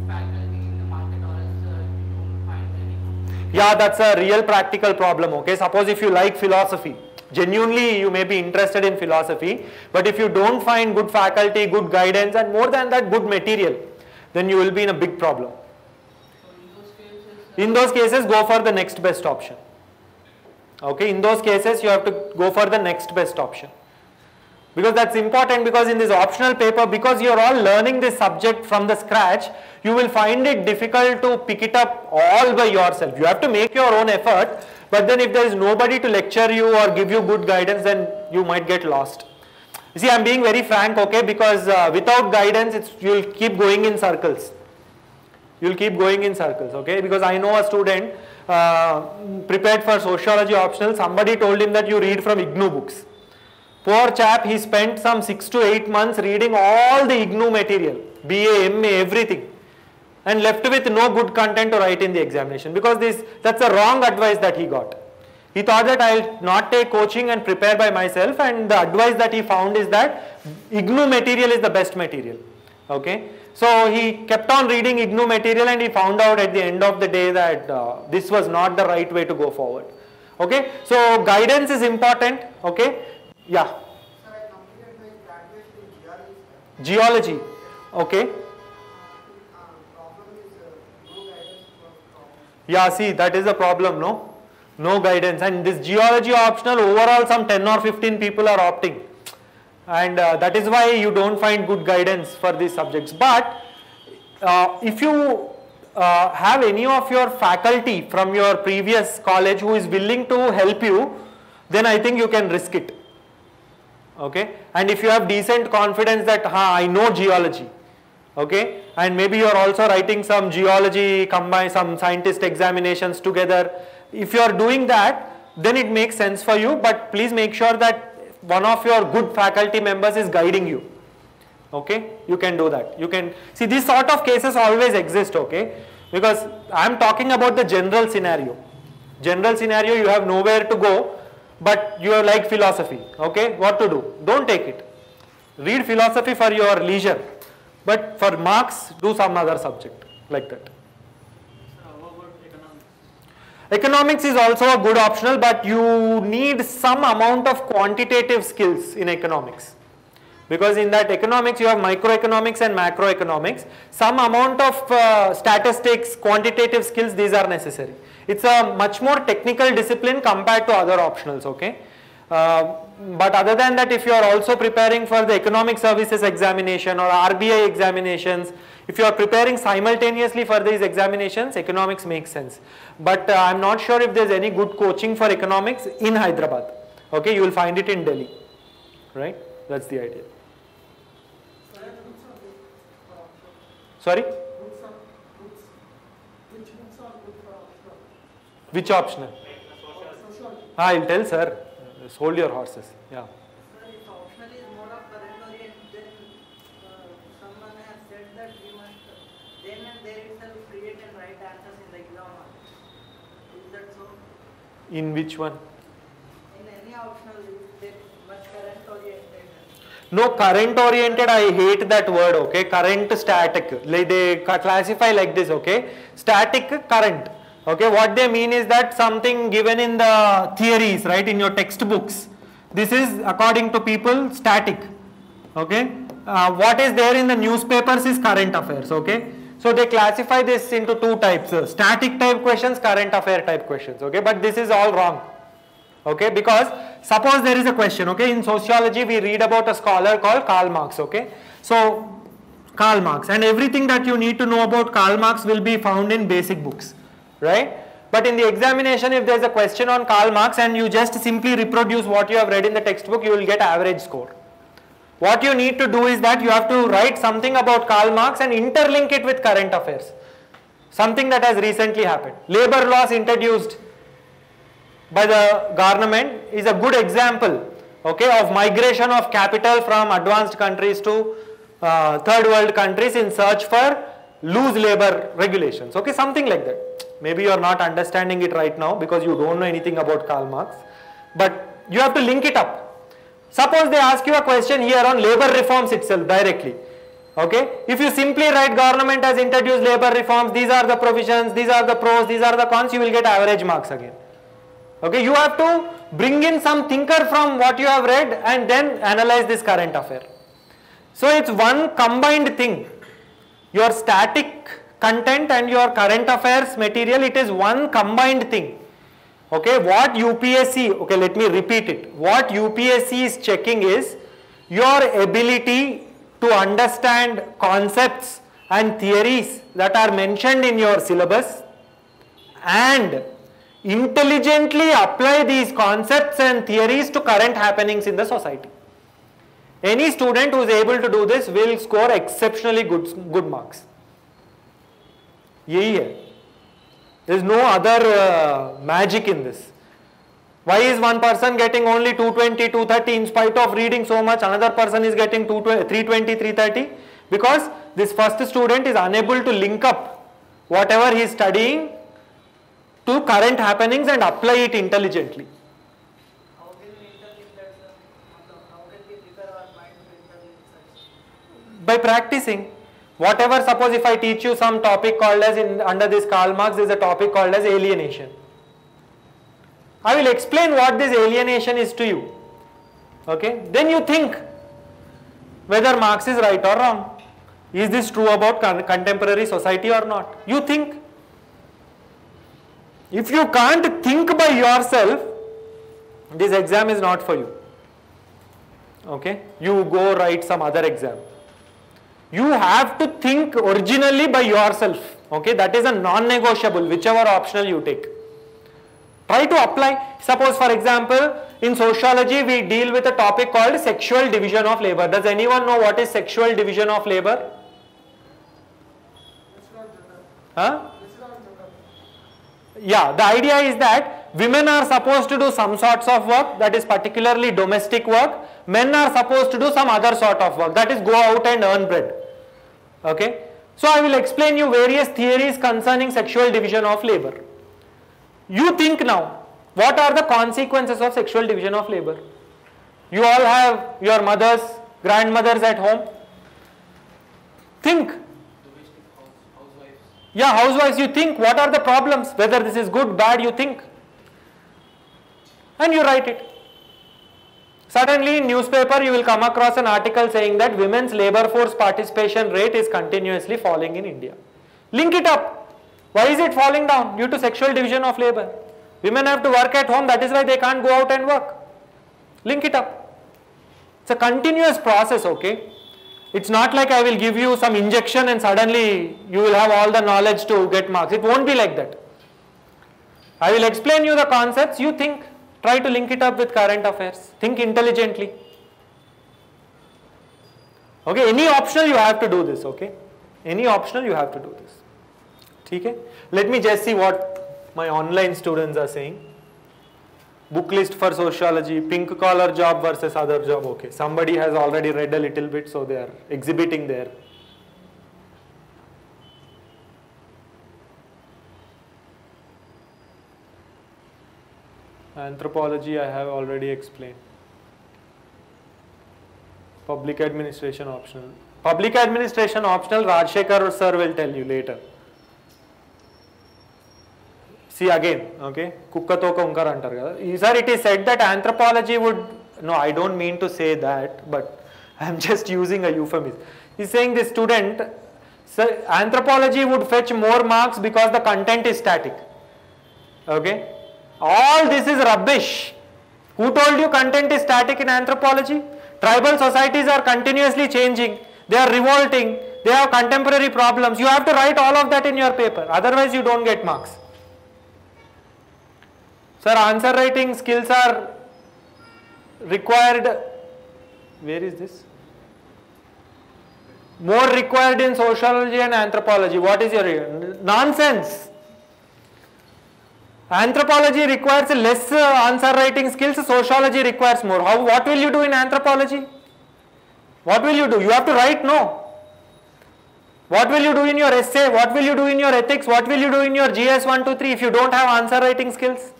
faculty in the market, or else we don't find any? Yeah, that's a real practical problem, okay. Suppose if you like philosophy, genuinely you may be interested in philosophy, but if you don't find good faculty, good guidance, and more than that, good material, then you will be in a big problem. So in those cases, go for the next best option. Okay, in those cases, you have to go for the next best option. Because that's important, because in this optional paper, because you are all learning this subject from the scratch, you will find it difficult to pick it up all by yourself. You have to make your own effort, but then if there is nobody to lecture you or give you good guidance, then you might get lost. You see, I am being very frank, okay, because without guidance, you will keep going in circles. You will keep going in circles, okay, because I know a student prepared for sociology optional, somebody told him that you read from IGNOU books. Poor chap, he spent some 6 to 8 months reading all the IGNOU material, BA, MA, everything, and left with no good content to write in the examination, because that's a wrong advice that he got. He thought that I'll not take coaching and prepare by myself, and the advice that he found is that IGNOU material is the best material. Okay, so he kept on reading IGNOU material and he found out at the end of the day that this was not the right way to go forward. Okay, so guidance is important. Okay, yeah. Sir, I completed my graduation in geology. Geology. Okay. Problem is no guidance from. Yeah, see, that is a problem, no? No guidance. And this geology optional, overall some 10 or 15 people are opting. And that is why you don't find good guidance for these subjects. But if you have any of your faculty from your previous college who is willing to help you, then I think you can risk it. Okay? And if you have decent confidence that, I know geology, okay, and maybe you are also writing some geology, combine some scientist examinations together, if you are doing that, then it makes sense for you, but please make sure that one of your good faculty members is guiding you. Okay, you can do that. You can see these sort of cases always exist, okay, because I am talking about the general scenario. General scenario, you have nowhere to go, but you are like philosophy, okay, what to do? Don't take it. Read philosophy for your leisure, but for marks, do some other subject like that. Sir, how about economics? Economics is also a good optional, but you need some amount of quantitative skills in economics. Because in that economics you have microeconomics and macroeconomics. Some amount of statistics, quantitative skills, these are necessary. It's a much more technical discipline compared to other optionals, okay. But other than that, if you are also preparing for the economic services examination or RBI examinations, if you are preparing simultaneously for these examinations, economics makes sense. But I am not sure if there is any good coaching for economics in Hyderabad. Okay, you will find it in Delhi, right? That's the idea. Sorry? Which optional? I'll tell, sir. Just hold your horses. Yeah. Sir, if optional is more of current oriented, then someone has said that we must then and there itself create and write answers in the exam. Is that so? In which one? In any optional, is there much current oriented? No, current oriented, I hate that word, okay. Current static. Like they classify like this, okay. Static, current. Okay, what they mean is that something given in the theories, right, in your textbooks, this is according to people static, okay. What is there in the newspapers is current affairs, okay. So they classify this into two types, static type questions, current affair type questions, okay, but this is all wrong, okay, because suppose there is a question, okay, in sociology we read about a scholar called Karl Marx, okay, so Karl Marx, and everything that you need to know about Karl Marx will be found in basic books, right? But in the examination, if there is a question on Karl Marx and you just simply reproduce what you have read in the textbook, you will get average score. What you need to do is that you have to write something about Karl Marx and interlink it with current affairs. Something that has recently happened. Labor laws introduced by the government is a good example, okay, of migration of capital from advanced countries to third world countries in search for loose labor regulations, okay, something like that. Maybe you are not understanding it right now because you don't know anything about Karl Marx, but you have to link it up. Suppose they ask you a question here on labor reforms itself directly, okay. If you simply write government has introduced labor reforms, these are the provisions, these are the pros, these are the cons, you will get average marks again, okay. You have to bring in some thinker from what you have read and then analyze this current affair. So it's one combined thing, your static content and your current affairs material, it is one combined thing. Okay, what UPSC, okay, let me repeat it. What UPSC is checking is your ability to understand concepts and theories that are mentioned in your syllabus and intelligently apply these concepts and theories to current happenings in the society. Any student who is able to do this will score exceptionally good marks. Yahi hai. There is no other magic in this. Why is one person getting only 220, 230 in spite of reading so much, another person is getting 320, 330? Because this first student is unable to link up whatever he is studying to current happenings and apply it intelligently. How can we interlink that, sir? How can we prepare our mind to interlink such? By practicing. Whatever, suppose if I teach you some topic called as, under this Karl Marx, there is a topic called as alienation. I will explain what this alienation is to you. Okay? Then you think whether Marx is right or wrong. Is this true about contemporary society or not? You think. If you can't think by yourself, this exam is not for you. Okay? You go write some other exam. You have to think originally by yourself, okay, that is a non-negotiable, whichever optional you take. Try to apply, suppose for example, in sociology we deal with a topic called sexual division of labor. Does anyone know what is sexual division of labor? Huh? Yeah, the idea is that women are supposed to do some sorts of work, that is particularly domestic work. Men are supposed to do some other sort of work, that is go out and earn bread. Okay. So I will explain you various theories concerning sexual division of labor. You think now, what are the consequences of sexual division of labor? You all have your mothers, grandmothers at home. Think. Housewives. Yeah, housewives, you think what are the problems, whether this is good, bad, you think. And you write it. Suddenly in newspaper you will come across an article saying that women's labor force participation rate is continuously falling in India. Link it up. Why is it falling down? Due to sexual division of labor. Women have to work at home, that is why they can't go out and work. Link it up. It's a continuous process, okay? It's not like I will give you some injection and suddenly you will have all the knowledge to get marks. It won't be like that. I will explain you the concepts, you think. Try to link it up with current affairs. Think intelligently. Okay, any optional you have to do this, okay? Any optional you have to do this. Okay? Let me just see what my online students are saying. Book list for sociology, pink collar job versus other job, okay. Somebody has already read a little bit, so they are exhibiting there. Anthropology I have already explained. Public administration optional. Public administration optional, Rajshekhar sir will tell you later. See again, okay, Kukkatoka Unkar antar kada. Sir, it is said that anthropology would, no, I don't mean to say that, but I am just using a euphemism. He is saying this student, So anthropology would fetch more marks because the content is static. Okay. All this is rubbish. Who told you content is static in anthropology? Tribal societies are continuously changing. They are revolting. They have contemporary problems. You have to write all of that in your paper. Otherwise you don't get marks. Sir, answer writing skills are required. Where is this? More required in sociology and anthropology. What is your nonsense? Anthropology requires less answer writing skills, sociology requires more. What will you do in anthropology? What will you do? You have to write, no. What will you do in your essay? What will you do in your ethics? What will you do in your GS 1, 2, 3 if you don't have answer writing skills?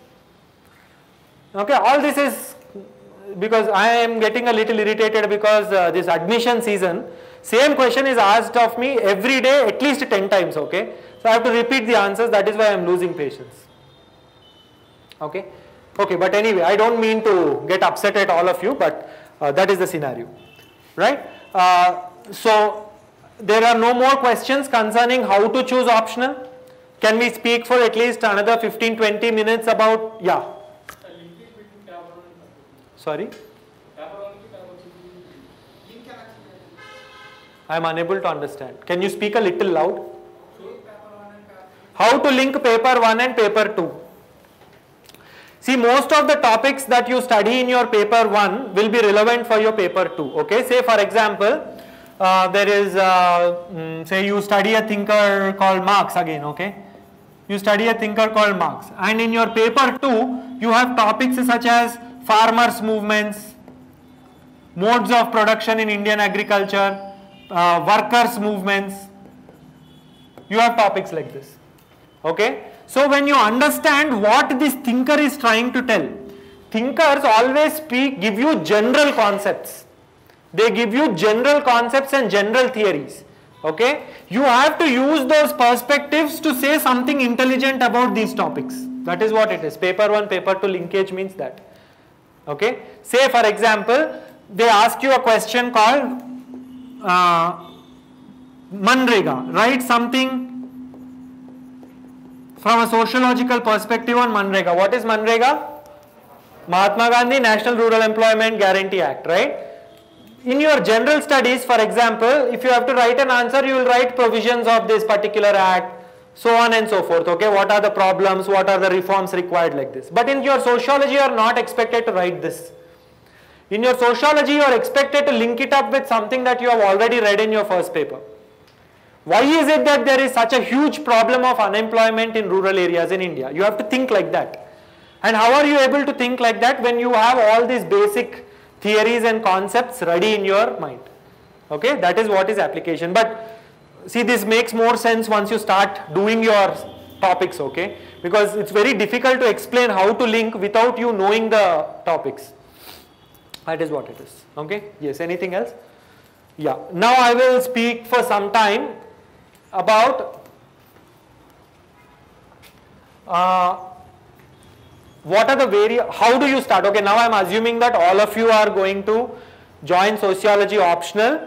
Okay, all this is because I am getting a little irritated because this admission season, same question is asked of me every day at least 10 times, okay. So I have to repeat the answers, that is why I am losing patience. Okay, okay, but anyway, I don't mean to get upset at all of you, but that is the scenario, right? So there are no more questions concerning how to choose optional. Can we speak for at least another 15-20 minutes about, yeah? Sorry? I am unable to understand. Can you speak a little loud? How to link paper 1 and paper 2? See, most of the topics that you study in your paper 1 will be relevant for your paper 2. Okay, say for example, there is, say you study a thinker called Marx again, okay. You study a thinker called Marx, and in your paper 2, you have topics such as farmers' movements, modes of production in Indian agriculture, workers' movements. You have topics like this, okay. So when you understand what this thinker is trying to tell, thinkers always give you general concepts. They give you general concepts and general theories, okay. You have to use those perspectives to say something intelligent about these topics. That is what it is. Paper 1, paper 2 linkage means that, okay. Say for example, they ask you a question called Manrega. Write something from a sociological perspective on Manrega. What is Manrega? Mahatma Gandhi National Rural Employment Guarantee Act, right? In your general studies, for example, if you have to write an answer, you will write provisions of this particular act, so on and so forth, okay? What are the problems, what are the reforms required, like this. But in your sociology, you are not expected to write this. In your sociology, you are expected to link it up with something that you have already read in your first paper. Why is it that there is such a huge problem of unemployment in rural areas in India? You have to think like that. And how are you able to think like that when you have all these basic theories and concepts ready in your mind? Okay, that is what is application. But see, this makes more sense once you start doing your topics, okay? Because it's very difficult to explain how to link without you knowing the topics. That is what it is, okay? Yes, anything else? Yeah, now I will speak for some time about what are the how do you start? Okay, now I am assuming that all of you are going to join sociology optional.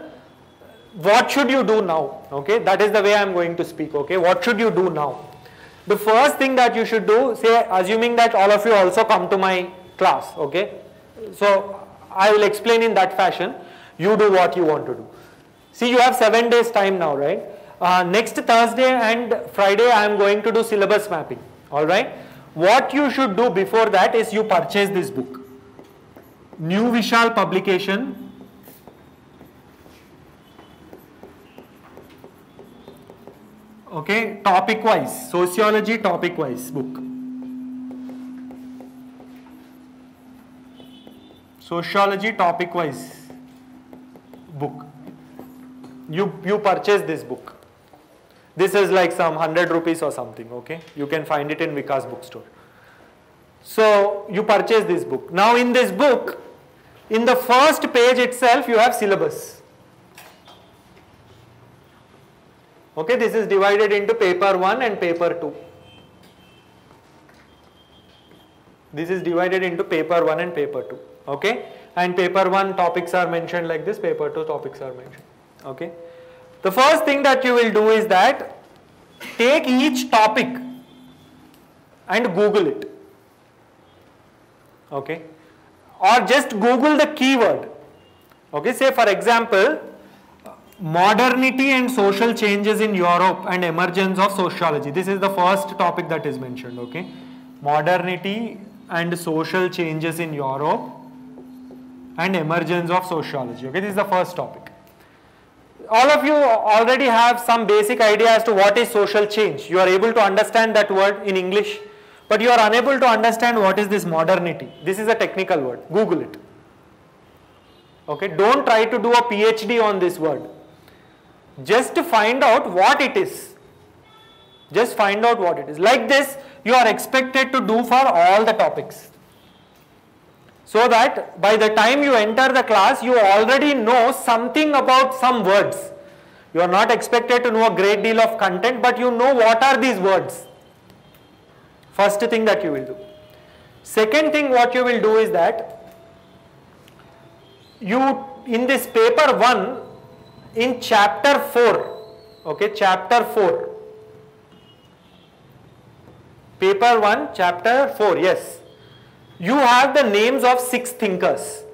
What should you do now? Okay, that is the way I am going to speak, okay? What should you do now? The first thing that you should do, say assuming that all of you also come to my class, okay? So I will explain in that fashion. You do what you want to do. See, you have 7 days time now, right? Next Thursday and Friday I am going to do syllabus mapping, alright? What you should do before that is you purchase this book. New Vishal publication. Okay, topic wise, sociology topic wise book. Sociology topic wise book. You purchase this book. This is like some 100 rupees or something, okay? You can find it in Vikas bookstore. So you purchase this book. Now in this book, in the first page itself, you have syllabus. Okay, this is divided into paper 1 and paper 2. This is divided into paper 1 and paper 2. Okay, and paper 1 topics are mentioned like this, paper 2 topics are mentioned. Okay, The first thing that you will do is that take each topic and Google it. Okay, or just Google the keyword. Okay, say for example, modernity and social changes in Europe and emergence of sociology. This is the first topic that is mentioned. Okay, modernity and social changes in Europe and emergence of sociology. Okay, this is the first topic. All of you already have some basic idea as to what is social change. You are able to understand that word in English, but you are unable to understand what is this modernity. This is a technical word. Google it. Okay, don't try to do a PhD on this word. Just to find out what it is. Just find out what it is. Like this, you are expected to do for all the topics. So that by the time you enter the class, you already know something about some words. You are not expected to know a great deal of content, but you know what are these words. First thing that you will do. Second thing what you will do is that you, in this paper 1, in chapter 4, okay, chapter 4, paper 1, chapter 4, yes, you have the names of 6 thinkers,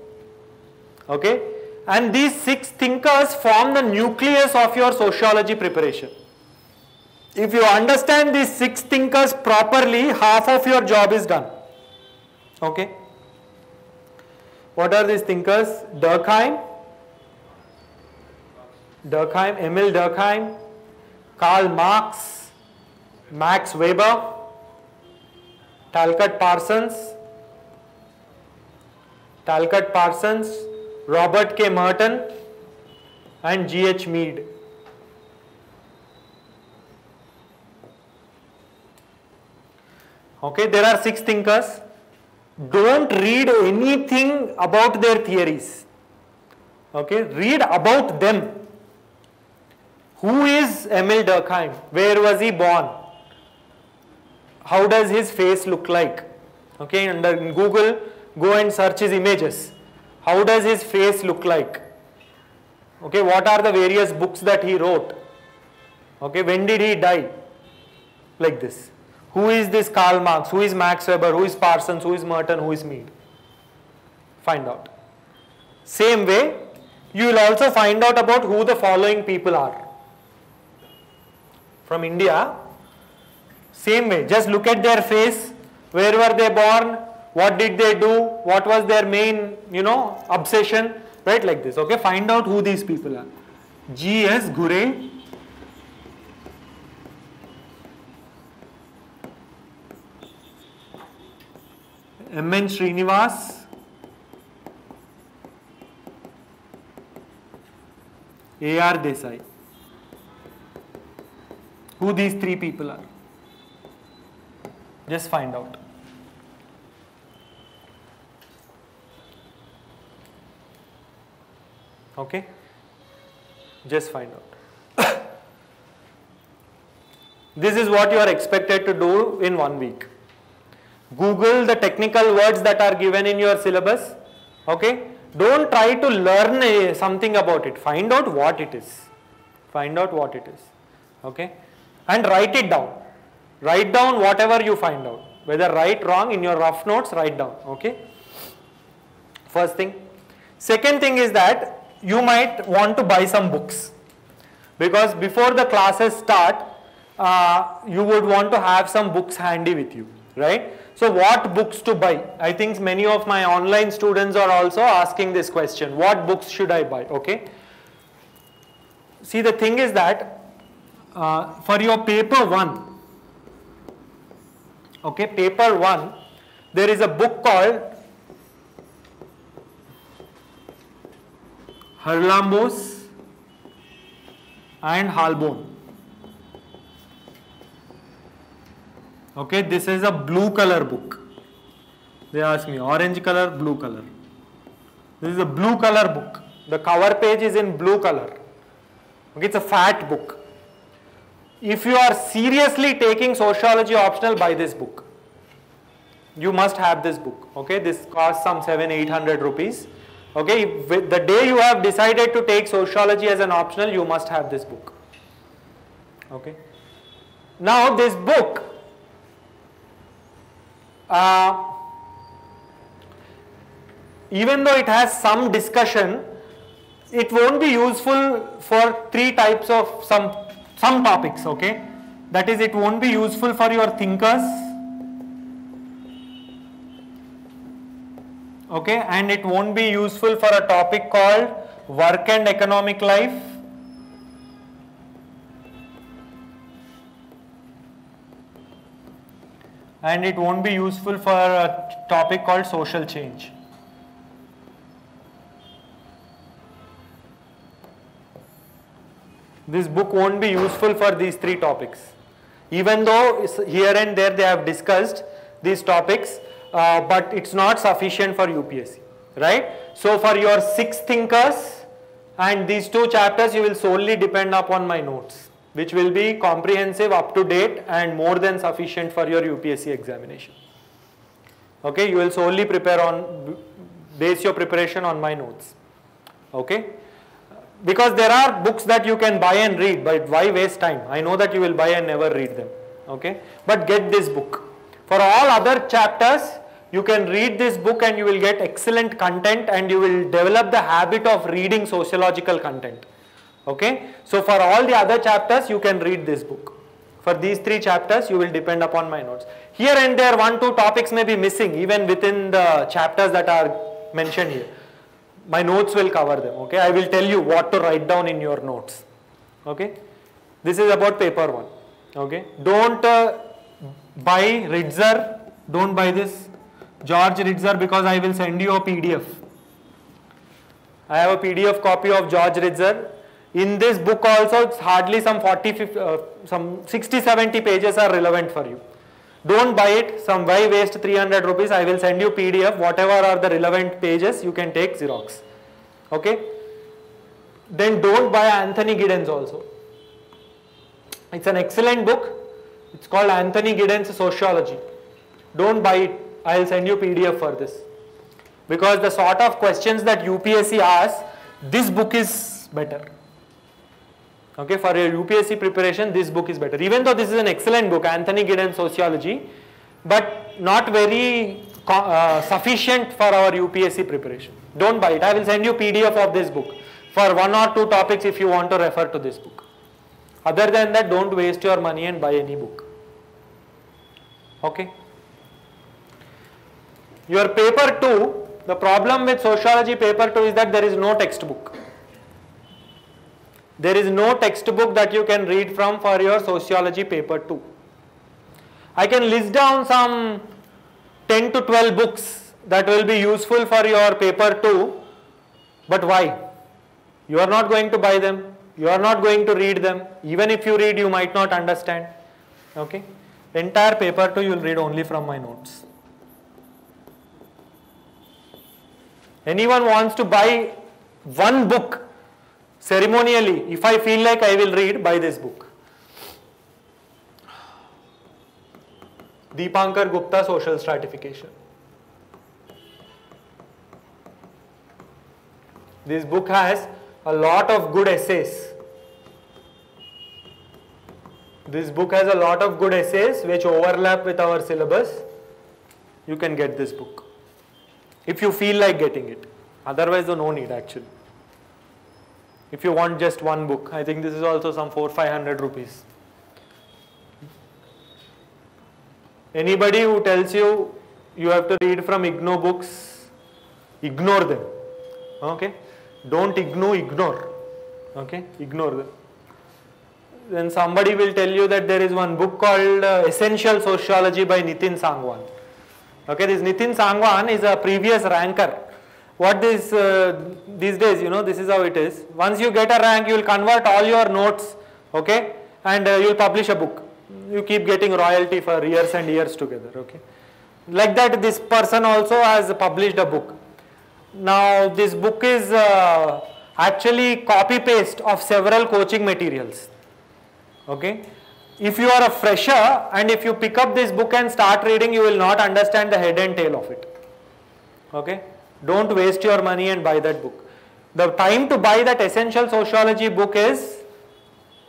okay, and these 6 thinkers form the nucleus of your sociology preparation. If you understand these 6 thinkers properly, half of your job is done. Okay. What are these thinkers? Durkheim, Emil Durkheim, Karl Marx, Max Weber, Talcott Parsons, Robert K. Merton, and G.H. Mead. Okay, there are 6 thinkers. Don't read anything about their theories. Okay, read about them. Who is Emil Durkheim? Where was he born? How does his face look like? Okay, under Google, go and search his images. How does his face look like? Okay, what are the various books that he wrote? Okay, when did he die? Like this. Who is this Karl Marx? Who is Max Weber? Who is Parsons? Who is Merton? Who is Mead? Find out. Same way, you will also find out about who the following people are. From India, same way, just look at their face. Where were they born? What did they do? What was their main, obsession? Right, like this. Okay, find out who these people are. G.S. Ghurye, M.N. Srinivas, A.R. Desai. Who these 3 people are. Just find out. Okay? Just find out. This is what you are expected to do in 1 week. Google the technical words that are given in your syllabus. Okay? Don't try to learn something about it. Find out what it is. Find out what it is. Okay? And write it down. Write down whatever you find out. Whether right, wrong, in your rough notes, write down. Okay? First thing. Second thing is that you might want to buy some books. Because before the classes start, you would want to have some books handy with you. Right? So what books to buy? I think many of my online students are also asking this question. What books should I buy? Okay. See, the thing is that for your paper 1, okay, paper 1, there is a book called Harlambos and Halbone. Okay, this is a blue color book. They ask me, orange color, blue color. This is a blue color book. The cover page is in blue color. Okay, it's a fat book. If you are seriously taking sociology optional, buy this book. You must have this book. Okay, this costs some 700-800 rupees. Okay, the day you have decided to take sociology as an optional, you must have this book. Okay. Now this book, even though it has some discussion, it won't be useful for three types of some topics, okay. That is, it won't be useful for your thinkers, okay, and it won't be useful for a topic called work and economic life, and it won't be useful for a topic called social change. This book won't be useful for these three topics, even though here and there they have discussed these topics, but it's not sufficient for UPSC, right? So for your 6 thinkers and these 2 chapters, you will solely depend upon my notes, which will be comprehensive, up to date, and more than sufficient for your UPSC examination. Okay, you will solely base your preparation on my notes. Okay, because there are books that you can buy and read, but why waste time? I know that you will buy and never read them. Okay, but get this book. For all other chapters, you can read this book and you will get excellent content, and you will develop the habit of reading sociological content. Okay, so for all the other chapters, you can read this book. For these 3 chapters, you will depend upon my notes. Here and there, 1-2 topics may be missing even within the chapters that are mentioned here. My notes will cover them. Okay, I will tell you what to write down in your notes. Okay, this is about paper 1. Okay, don't buy Ritzer, don't buy this George Ritzer, because I will send you a PDF. I have a PDF copy of George Ritzer. In this book also, it's hardly some 60-70 pages are relevant for you. Don't buy it. Why waste 300 rupees? I will send you PDF. Whatever are the relevant pages, you can take Xerox. Okay. Then don't buy Anthony Giddens also. It's an excellent book. It's called Anthony Giddens Sociology. Don't buy it. I will send you PDF for this. Because the sort of questions that UPSC asks, this book is better. Okay, for your UPSC preparation, this book is better. Even though this is an excellent book, Anthony Giddens Sociology, but not very sufficient for our UPSC preparation. Don't buy it. I will send you PDF of this book for 1 or 2 topics if you want to refer to this book. Other than that, don't waste your money and buy any book. Okay. Your paper 2, the problem with sociology paper 2 is that there is no textbook. There is no textbook that you can read from for your sociology paper 2. I can list down some 10 to 12 books that will be useful for your paper 2, but why? You are not going to buy them, you are not going to read them. Even if you read, you might not understand. Okay? Entire paper 2 you will read only from my notes. Anyone wants to buy one book ceremonially, if I feel like I will read, buy this book. Deepankar Gupta, Social Stratification. This book has a lot of good essays. This book has a lot of good essays which overlap with our syllabus. You can get this book if you feel like getting it. Otherwise, no need actually. If you want just one book, I think this is also some 400-500 rupees. Anybody who tells you you have to read from IGNOU books, ignore them. Okay? Don't ignore. Okay? Ignore them. Then somebody will tell you that there is one book called Essential Sociology by Nitin Sangwan. Okay, this Nitin Sangwan is a previous ranker. What these days, this is how it is. Once you get a rank, you will convert all your notes, okay, and you will publish a book. You keep getting royalty for years and years together, okay. Like that, this person also has published a book. Now, this book is actually copy-paste of several coaching materials, okay. If you are a fresher and if you pick up this book and start reading, you will not understand the head and tail of it, okay. Don't waste your money and buy that book. The time to buy that essential sociology book is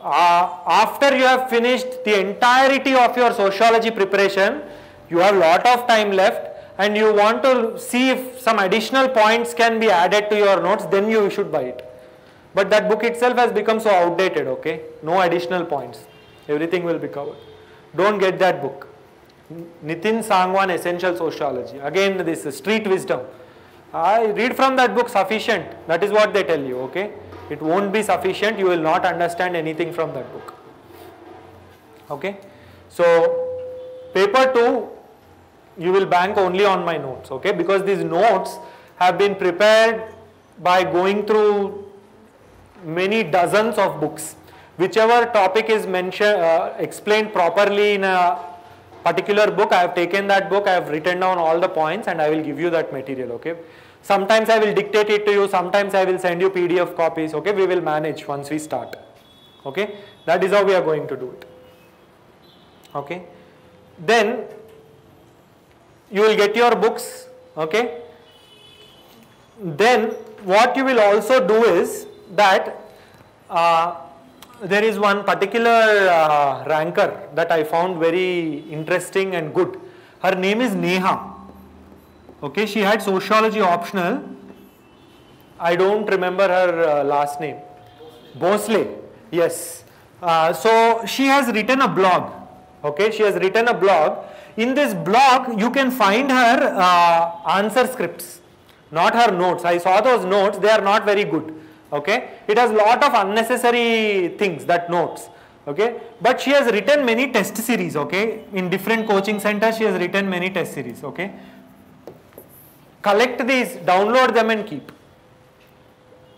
after you have finished the entirety of your sociology preparation. You have a lot of time left and you want to see if some additional points can be added to your notes, then you should buy it. But that book itself has become so outdated, okay? No additional points. Everything will be covered. Don't get that book. Nitin Sangwan, Essential Sociology. Again, this is street wisdom. I read from that book sufficient. That is what they tell you, okay? It won't be sufficient. You will not understand anything from that book. Okay? So, paper 2, you will bank only on my notes, okay? Because these notes have been prepared by going through many dozens of books. Whichever topic is mentioned, explained properly in a particular book, I have taken that book, I have written down all the points and I will give you that material, okay? Sometimes I will dictate it to you, sometimes I will send you PDF copies, okay? We will manage once we start, okay? That is how we are going to do it, okay? Then you will get your books, okay? Then what you will also do is that there is one particular ranker that I found very interesting and good. Her name is Neha. Okay, she had sociology optional. I don't remember her last name. Bhosle. Yes. So she has written a blog. Okay, she has written a blog. In this blog, you can find her answer scripts, not her notes. I saw those notes, they are not very good. Okay, it has lot of unnecessary things, that notes. Okay, but she has written many test series. Okay, in different coaching centers, she has written many test series. Okay, collect these, download them and keep.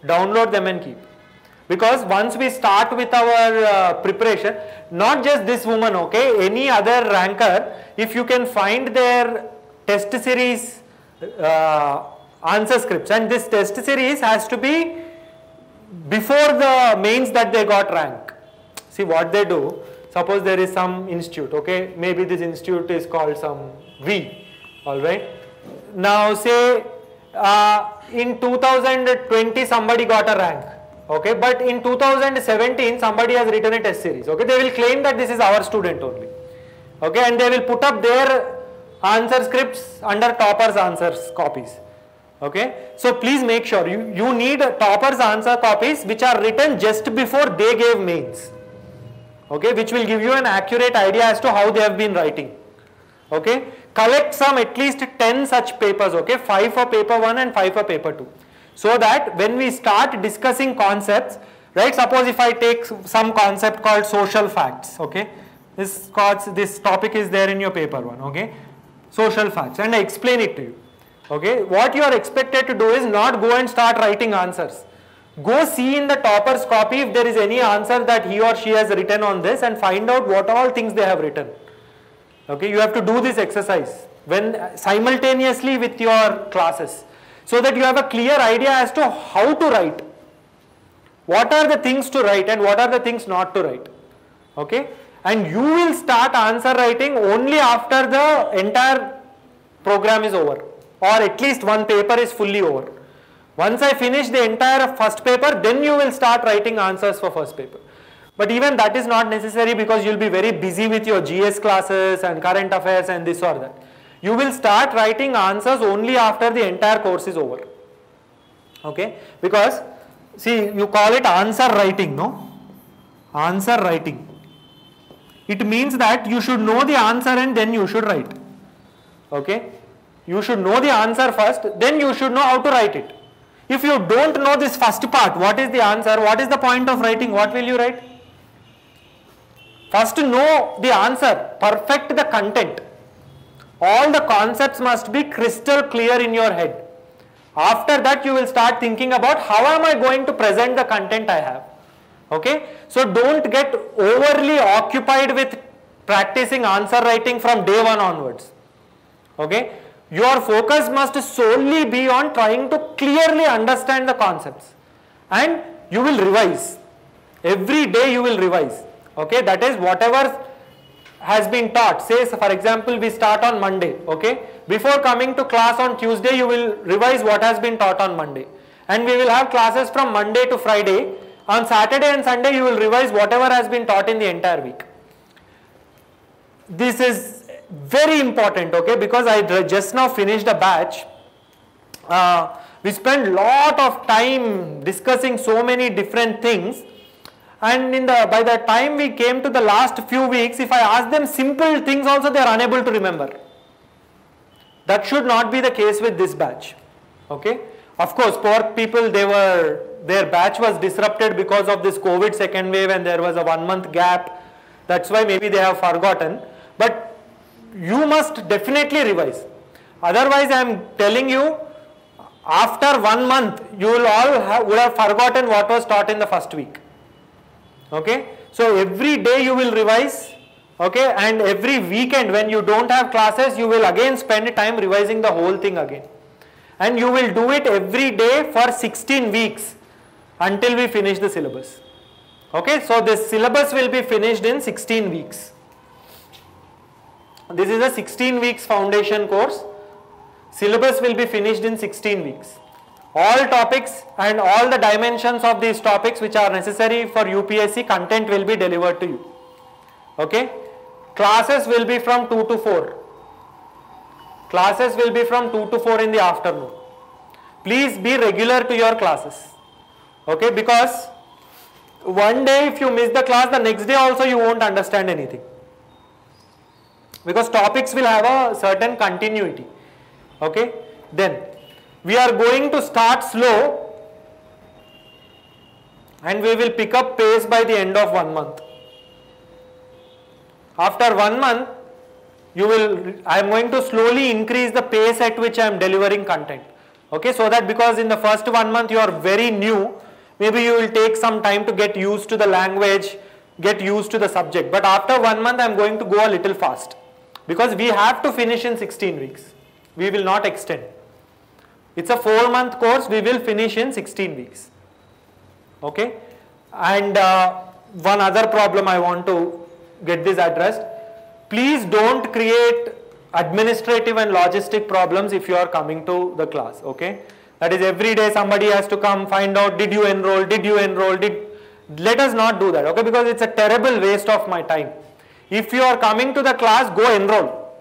Download them and keep. Because once we start with our preparation, not just this woman, okay, any other ranker, if you can find their test series answer scripts, and this test series has to be before the mains that they got rank. See what they do, suppose there is some institute, okay, maybe this institute is called some V, alright. Now say in 2020 somebody got a rank, okay, but in 2017 somebody has written a test series, okay, they will claim that this is our student only, okay, and they will put up their answer scripts under toppers answers copies. Okay, so please make sure you need toppers answer copies which are written just before they gave mains, okay, which will give you an accurate idea as to how they have been writing. Okay, collect some at least 10 such papers, okay, 5 for paper 1 and 5 for paper 2, so that when we start discussing concepts, right, suppose if I take some concept called social facts, okay, this topic is there in your paper 1, okay, social facts, and I explain it to you. Okay, what you are expected to do is not go and start writing answers. Go see in the topper's copy if there is any answer that he or she has written on this and find out what all things they have written. Okay, you have to do this exercise when simultaneously with your classes, so that you have a clear idea as to how to write. What are the things to write and what are the things not to write. Okay, and you will start answer writing only after the entire program is over, or at least one paper is fully over. Once I finish the entire first paper, then you will start writing answers for first paper. But even that is not necessary, because you will be very busy with your GS classes and current affairs and this or that. You will start writing answers only after the entire course is over. Okay, because see, you call it answer writing, no? Answer writing. It means that you should know the answer and then you should write. Okay, you should know the answer first, then you should know how to write it. If you don't know this first part, what is the answer, what is the point of writing, what will you write? First know the answer, perfect the content. All the concepts must be crystal clear in your head. After that you will start thinking about how am I going to present the content I have. Okay, so don't get overly occupied with practicing answer writing from day one onwards. Okay, your focus must solely be on trying to clearly understand the concepts, and you will revise. Every day you will revise. Okay, that is whatever has been taught, say for example we start on Monday, okay, before coming to class on Tuesday you will revise what has been taught on Monday, and we will have classes from Monday to Friday. On Saturday and Sunday you will revise whatever has been taught in the entire week. This is very important, okay, because I just now finished a batch. We spent lot of time discussing so many different things, and by the time we came to the last few weeks, if I ask them simple things also, they are unable to remember. That should not be the case with this batch, okay. Of course, poor people, their batch was disrupted because of this COVID second wave, and there was a 1 month gap. That's why maybe they have forgotten. But you must definitely revise. Otherwise, I am telling you, after 1 month, you will all would have forgotten what was taught in the first week. Okay? So every day you will revise. Okay? And every weekend when you don't have classes, you will again spend time revising the whole thing again. And you will do it every day for 16 weeks until we finish the syllabus. Okay? So this syllabus will be finished in 16 weeks. This is a 16 weeks foundation course. Syllabus will be finished in 16 weeks. All topics and all the dimensions of these topics which are necessary for UPSC content will be delivered to you. Okay? Classes will be from 2 to 4. Classes will be from 2 to 4 in the afternoon. Please be regular to your classes. Okay? Because one day if you miss the class, the next day also you won't understand anything. Because topics will have a certain continuity. Okay? Then we are going to start slow and we will pick up pace by the end of 1 month. After 1 month, I am going to slowly increase the pace at which I am delivering content. Okay? So that because in the first 1 month you are very new, maybe you will take some time to get used to the language, get used to the subject. But after 1 month I am going to go a little fast. Because we have to finish in 16 weeks. We will not extend. It's a 4-month course, we will finish in 16 weeks. Okay? And one other problem I want to get this addressed. Please don't create administrative and logistic problems if you are coming to the class. Okay? That is, every day somebody has to come find out, did you enroll, let us not do that. Okay? Because it's a terrible waste of my time. If you are coming to the class, go enroll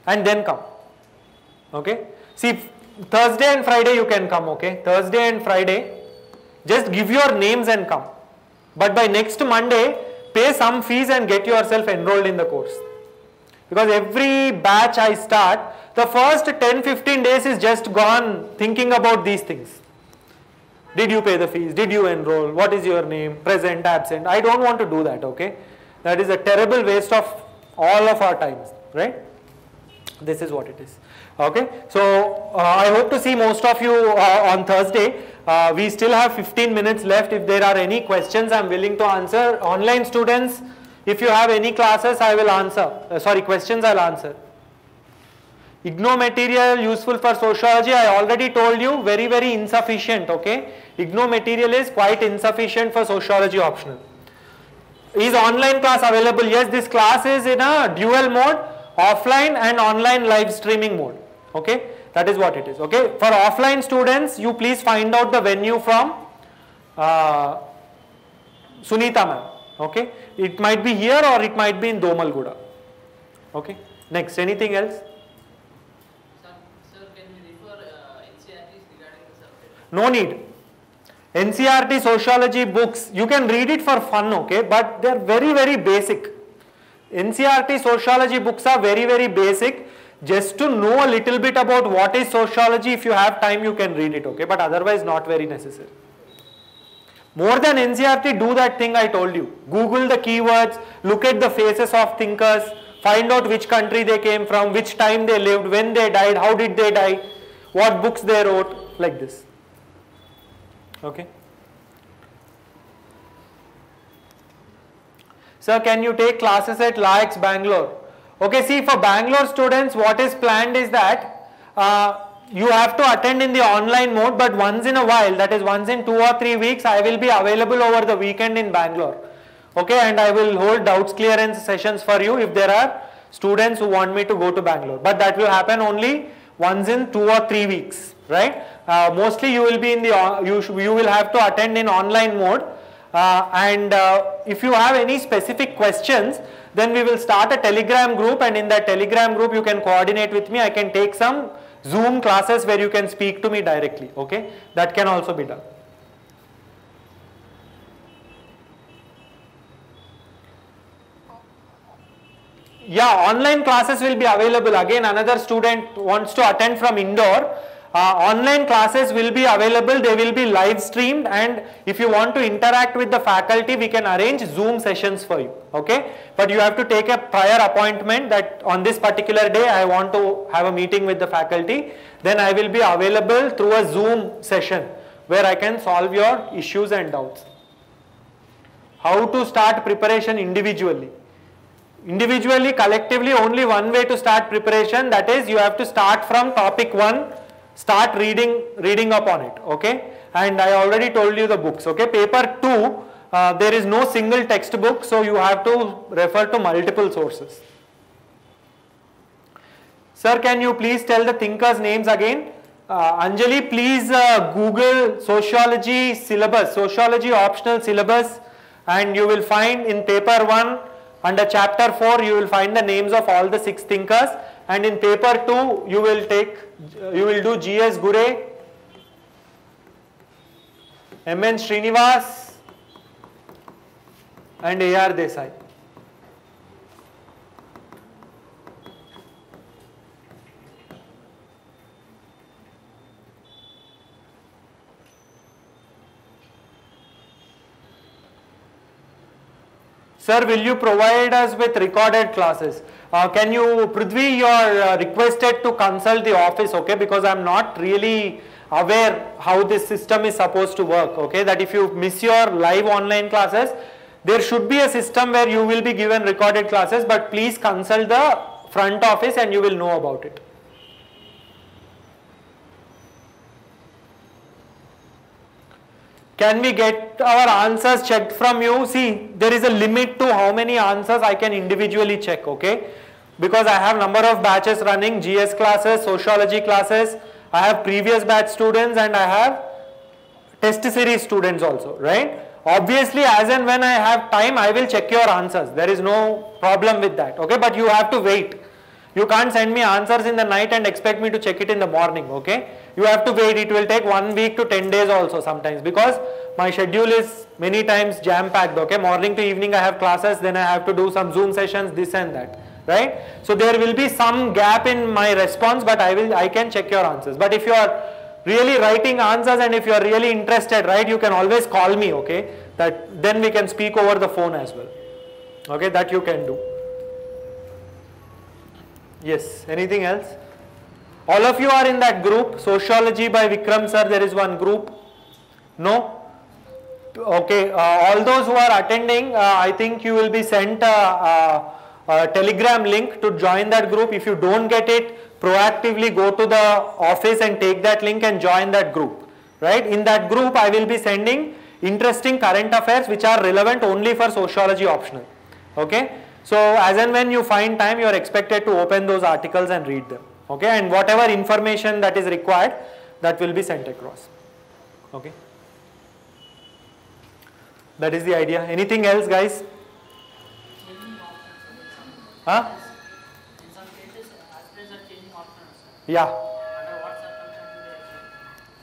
and then come. Okay? See, Thursday and Friday you can come, okay? Thursday and Friday, just give your names and come. But by next Monday, pay some fees and get yourself enrolled in the course. Because every batch I start, the first 10-15 days is just gone thinking about these things. Did you pay the fees? Did you enroll? What is your name? Present, absent? I don't want to do that, okay? That is a terrible waste of all of our times, right? This is what it is. Okay, so I hope to see most of you on Thursday. We still have 15 minutes left. If there are any questions, I am willing to answer. Online students, if you have any classes, I will answer. Questions I will answer. IGNOU material useful for sociology, I already told you, very, very insufficient. Okay, IGNOU material is quite insufficient for sociology optional. Is online class available? Yes, this class is in a dual mode, offline and online live streaming mode. Okay, that is what it is. Okay, for offline students, you please find out the venue from Sunita ma'am. Okay, it might be here or it might be in Domalguda. Okay, next, anything else? Sir, can we refer NCERTs regarding the subject? No need. NCERT sociology books, you can read it for fun, okay, but they are very, very basic. NCERT sociology books are very, very basic. Just to know a little bit about what is sociology, if you have time you can read it, okay, but otherwise not very necessary. More than NCERT, do that thing I told you. Google the keywords, look at the faces of thinkers, find out which country they came from, which time they lived, when they died, how did they die, what books they wrote, like this. Okay. Sir, can you take classes at LAEX Bangalore? Okay, see, for Bangalore students, what is planned is that you have to attend in the online mode, but once in a while, that is once in 2 or 3 weeks, I will be available over the weekend in Bangalore. Okay, and I will hold doubts clearance sessions for you if there are students who want me to go to Bangalore. But that will happen only once in 2 or 3 weeks, right? Mostly you will be in the, you will have to attend in online mode. If you have any specific questions, then we will start a Telegram group, and in that Telegram group you can coordinate with me. I can take some Zoom classes where you can speak to me directly, okay? That can also be done. Yeah, online classes will be available. Again, another student wants to attend from Indore. Online classes will be available. They will be live streamed, and if you want to interact with the faculty, we can arrange Zoom sessions for you, okay? But you have to take a prior appointment that on this particular day I want to have a meeting with the faculty. Then I will be available through a Zoom session where I can solve your issues and doubts. How to start preparation individually? Individually, collectively, only one way to start preparation, that is you have to start from topic 1, start reading up on it, okay? And I already told you the books, okay? Paper 2, there is no single textbook, so you have to refer to multiple sources. Sir, can you please tell the thinkers' names again? Anjali, please Google sociology syllabus, sociology optional syllabus, and you will find in paper 1, under chapter 4, you will find the names of all the 6 thinkers, and in paper 2, you will do G.S. Gure, M.N. Srinivas, and A.R. Desai. Sir, will you provide us with recorded classes? Can you, Prithvi, you are requested to consult the office, okay? Because I am not really aware how this system is supposed to work, okay? That if you miss your live online classes, there should be a system where you will be given recorded classes, but please consult the front office and you will know about it. Can we get our answers checked from you? See, there is a limit to how many answers I can individually check, okay? Because I have number of batches running, GS classes, sociology classes, I have previous batch students, and I have test series students also, right? Obviously, as and when I have time, I will check your answers. There is no problem with that, okay? But you have to wait. You can't send me answers in the night and expect me to check it in the morning, okay? You have to wait. It will take 1 week to 10 days also sometimes, because my schedule is many times jam-packed, okay? Morning to evening I have classes, then I have to do some Zoom sessions, this and that, right? So there will be some gap in my response, but I can check your answers. But if you are really writing answers and if you are really interested, right, you can always call me, okay? Then we can speak over the phone as well, okay? That you can do. Yes, anything else? All of you are in that group, Sociology by Vikram sir, there is one group. No? Okay, all those who are attending, I think you will be sent a Telegram link to join that group. If you don't get it, proactively go to the office and take that link and join that group, right? In that group, I will be sending interesting current affairs which are relevant only for sociology optional, okay? So as and when you find time, you are expected to open those articles and read them, okay? And whatever information that is required, that will be sent across, okay? That is the idea. Anything else, guys? Huh? In some cases, aspirants are changing options. Yeah. Under what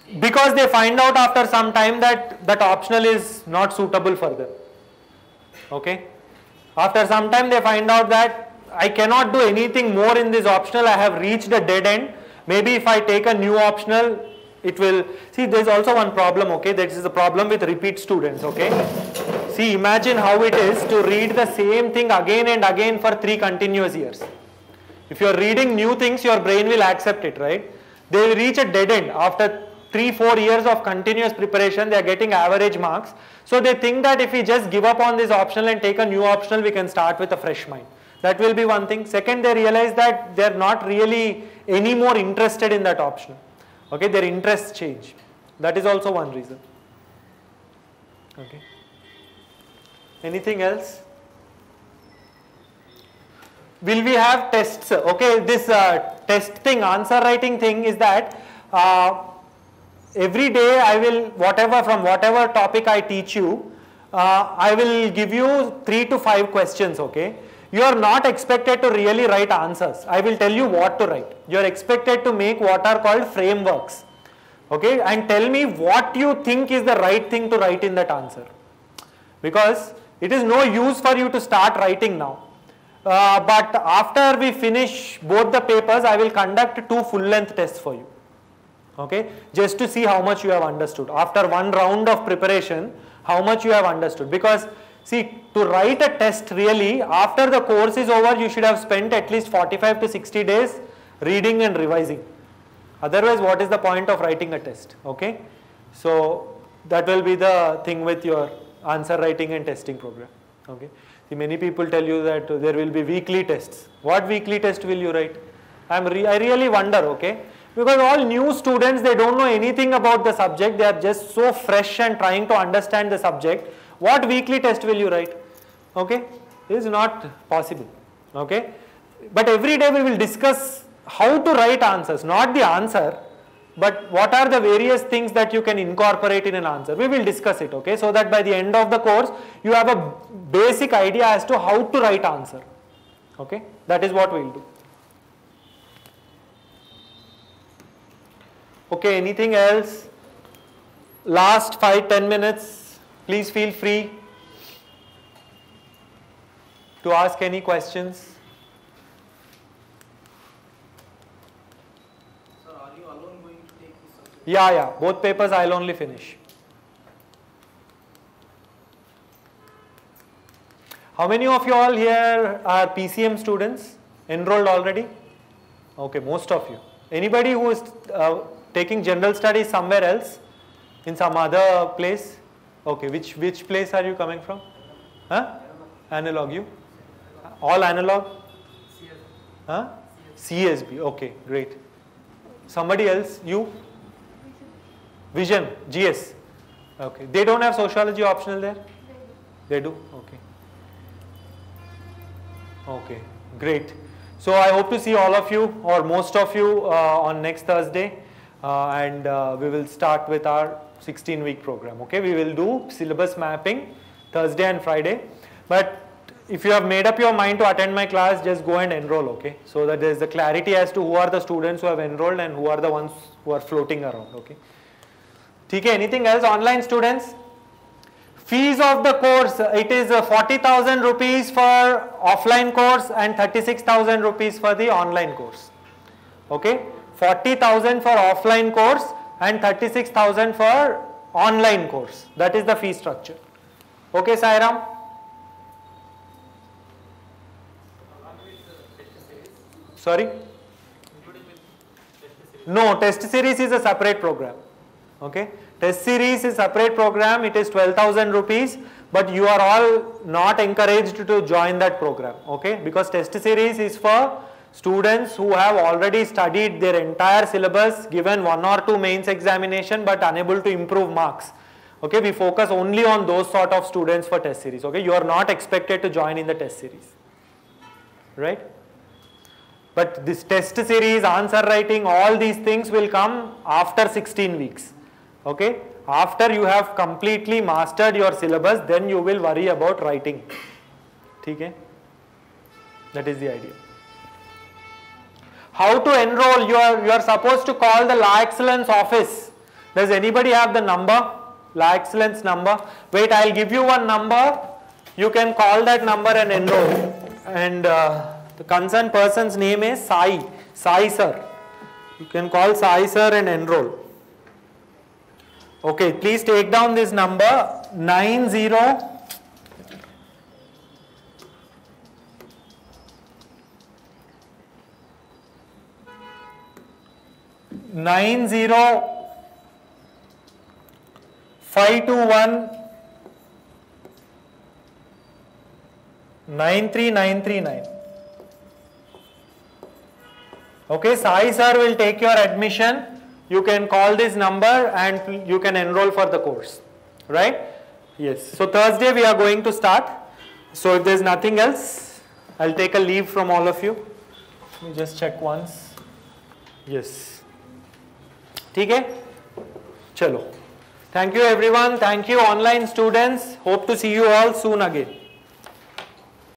circumstances? Because they find out after some time that that optional is not suitable for them, okay? After some time they find out that I cannot do anything more in this optional, I have reached a dead end. Maybe if I take a new optional, it will, see, there is also one problem, okay? That is the problem with repeat students, okay? See, imagine how it is to read the same thing again and again for 3 continuous years. If you are reading new things, your brain will accept it, right? They will reach a dead end. After 3-4 years of continuous preparation, they are getting average marks. So they think that if we just give up on this optional and take a new optional, we can start with a fresh mind. That will be one thing. Second, they realize that they are not really any more interested in that optional. Okay, their interests change. That is also one reason. Okay. Anything else? Will we have tests? Okay, this test thing, answer writing thing is that every day I will, from whatever topic I teach you, I will give you 3 to 5 questions, okay? You are not expected to really write answers. I will tell you what to write. You are expected to make what are called frameworks, okay? And tell me what you think is the right thing to write in that answer. Because it is no use for you to start writing now. But after we finish both the papers, I will conduct 2 full-length tests for you, okay, just to see how much you have understood. After one round of preparation, how much you have understood. Because see, to write a test really, after the course is over, you should have spent at least 45 to 60 days reading and revising. Otherwise, what is the point of writing a test, okay? So that will be the thing with your answer writing and testing program, okay? See, many people tell you that there will be weekly tests. What weekly test will you write? I really wonder, okay? Because all new students, they don't know anything about the subject. They are just so fresh and trying to understand the subject. What weekly test will you write? Okay? It is not possible, okay? But every day we will discuss how to write answers, not the answer, but what are the various things that you can incorporate in an answer. We will discuss it, okay, so that by the end of the course you have a basic idea as to how to write answer, okay. That is what we will do. Okay, anything else? Last 5-10 minutes, please feel free to ask any questions. Yeah, both papers I will only finish. How many of you all here are PCM students, enrolled already? Okay, most of you. Anybody who is taking general studies somewhere else, in some other place? Okay, which place are you coming from? Huh? Analog, you? All analog? Huh? CSB, okay, great. Somebody else, you? Vision, GS. Okay. They don't have sociology optional there? They do? Okay. Okay, great. So I hope to see all of you or most of you on next Thursday and we will start with our 16-week program. Okay, we will do syllabus mapping Thursday and Friday. But if you have made up your mind to attend my class, just go and enroll, okay? So that there is the clarity as to who are the students who have enrolled and who are the ones who are floating around, okay? Okay, anything else? Online students? Fees of the course, it is 40,000 rupees for offline course and 36,000 rupees for the online course. Okay, 40,000 for offline course and 36,000 for online course. That is the fee structure. Okay, Sairam? Sorry? No, test series is a separate program. Okay, test series is a separate program. It is 12,000 rupees, but you are all not encouraged to join that program. Okay, because test series is for students who have already studied their entire syllabus, given 1 or 2 mains examination, but unable to improve marks. Okay, we focus only on those sort of students for test series. Okay, you are not expected to join in the test series, right? But this test series, answer writing, all these things will come after 16 weeks. Okay, after you have completely mastered your syllabus, then you will worry about writing. Okay, that is the idea. How to enroll? You are supposed to call the Law Excellence office. Does anybody have the number? Law Excellence number? Wait, I will give you one number. You can call that number and enroll. And the concerned person's name is Sai sir. You can call Sai sir and enroll. Okay, please take down this number 90 521 93939. Okay, Sai sir will take your admission. You can call this number and you can enroll for the course, right? Yes. So Thursday we are going to start. So if there's nothing else, I'll take a leave from all of you. Let me just check once. Yes. ठीक है? चलो. Thank you everyone. Thank you online students. Hope to see you all soon again.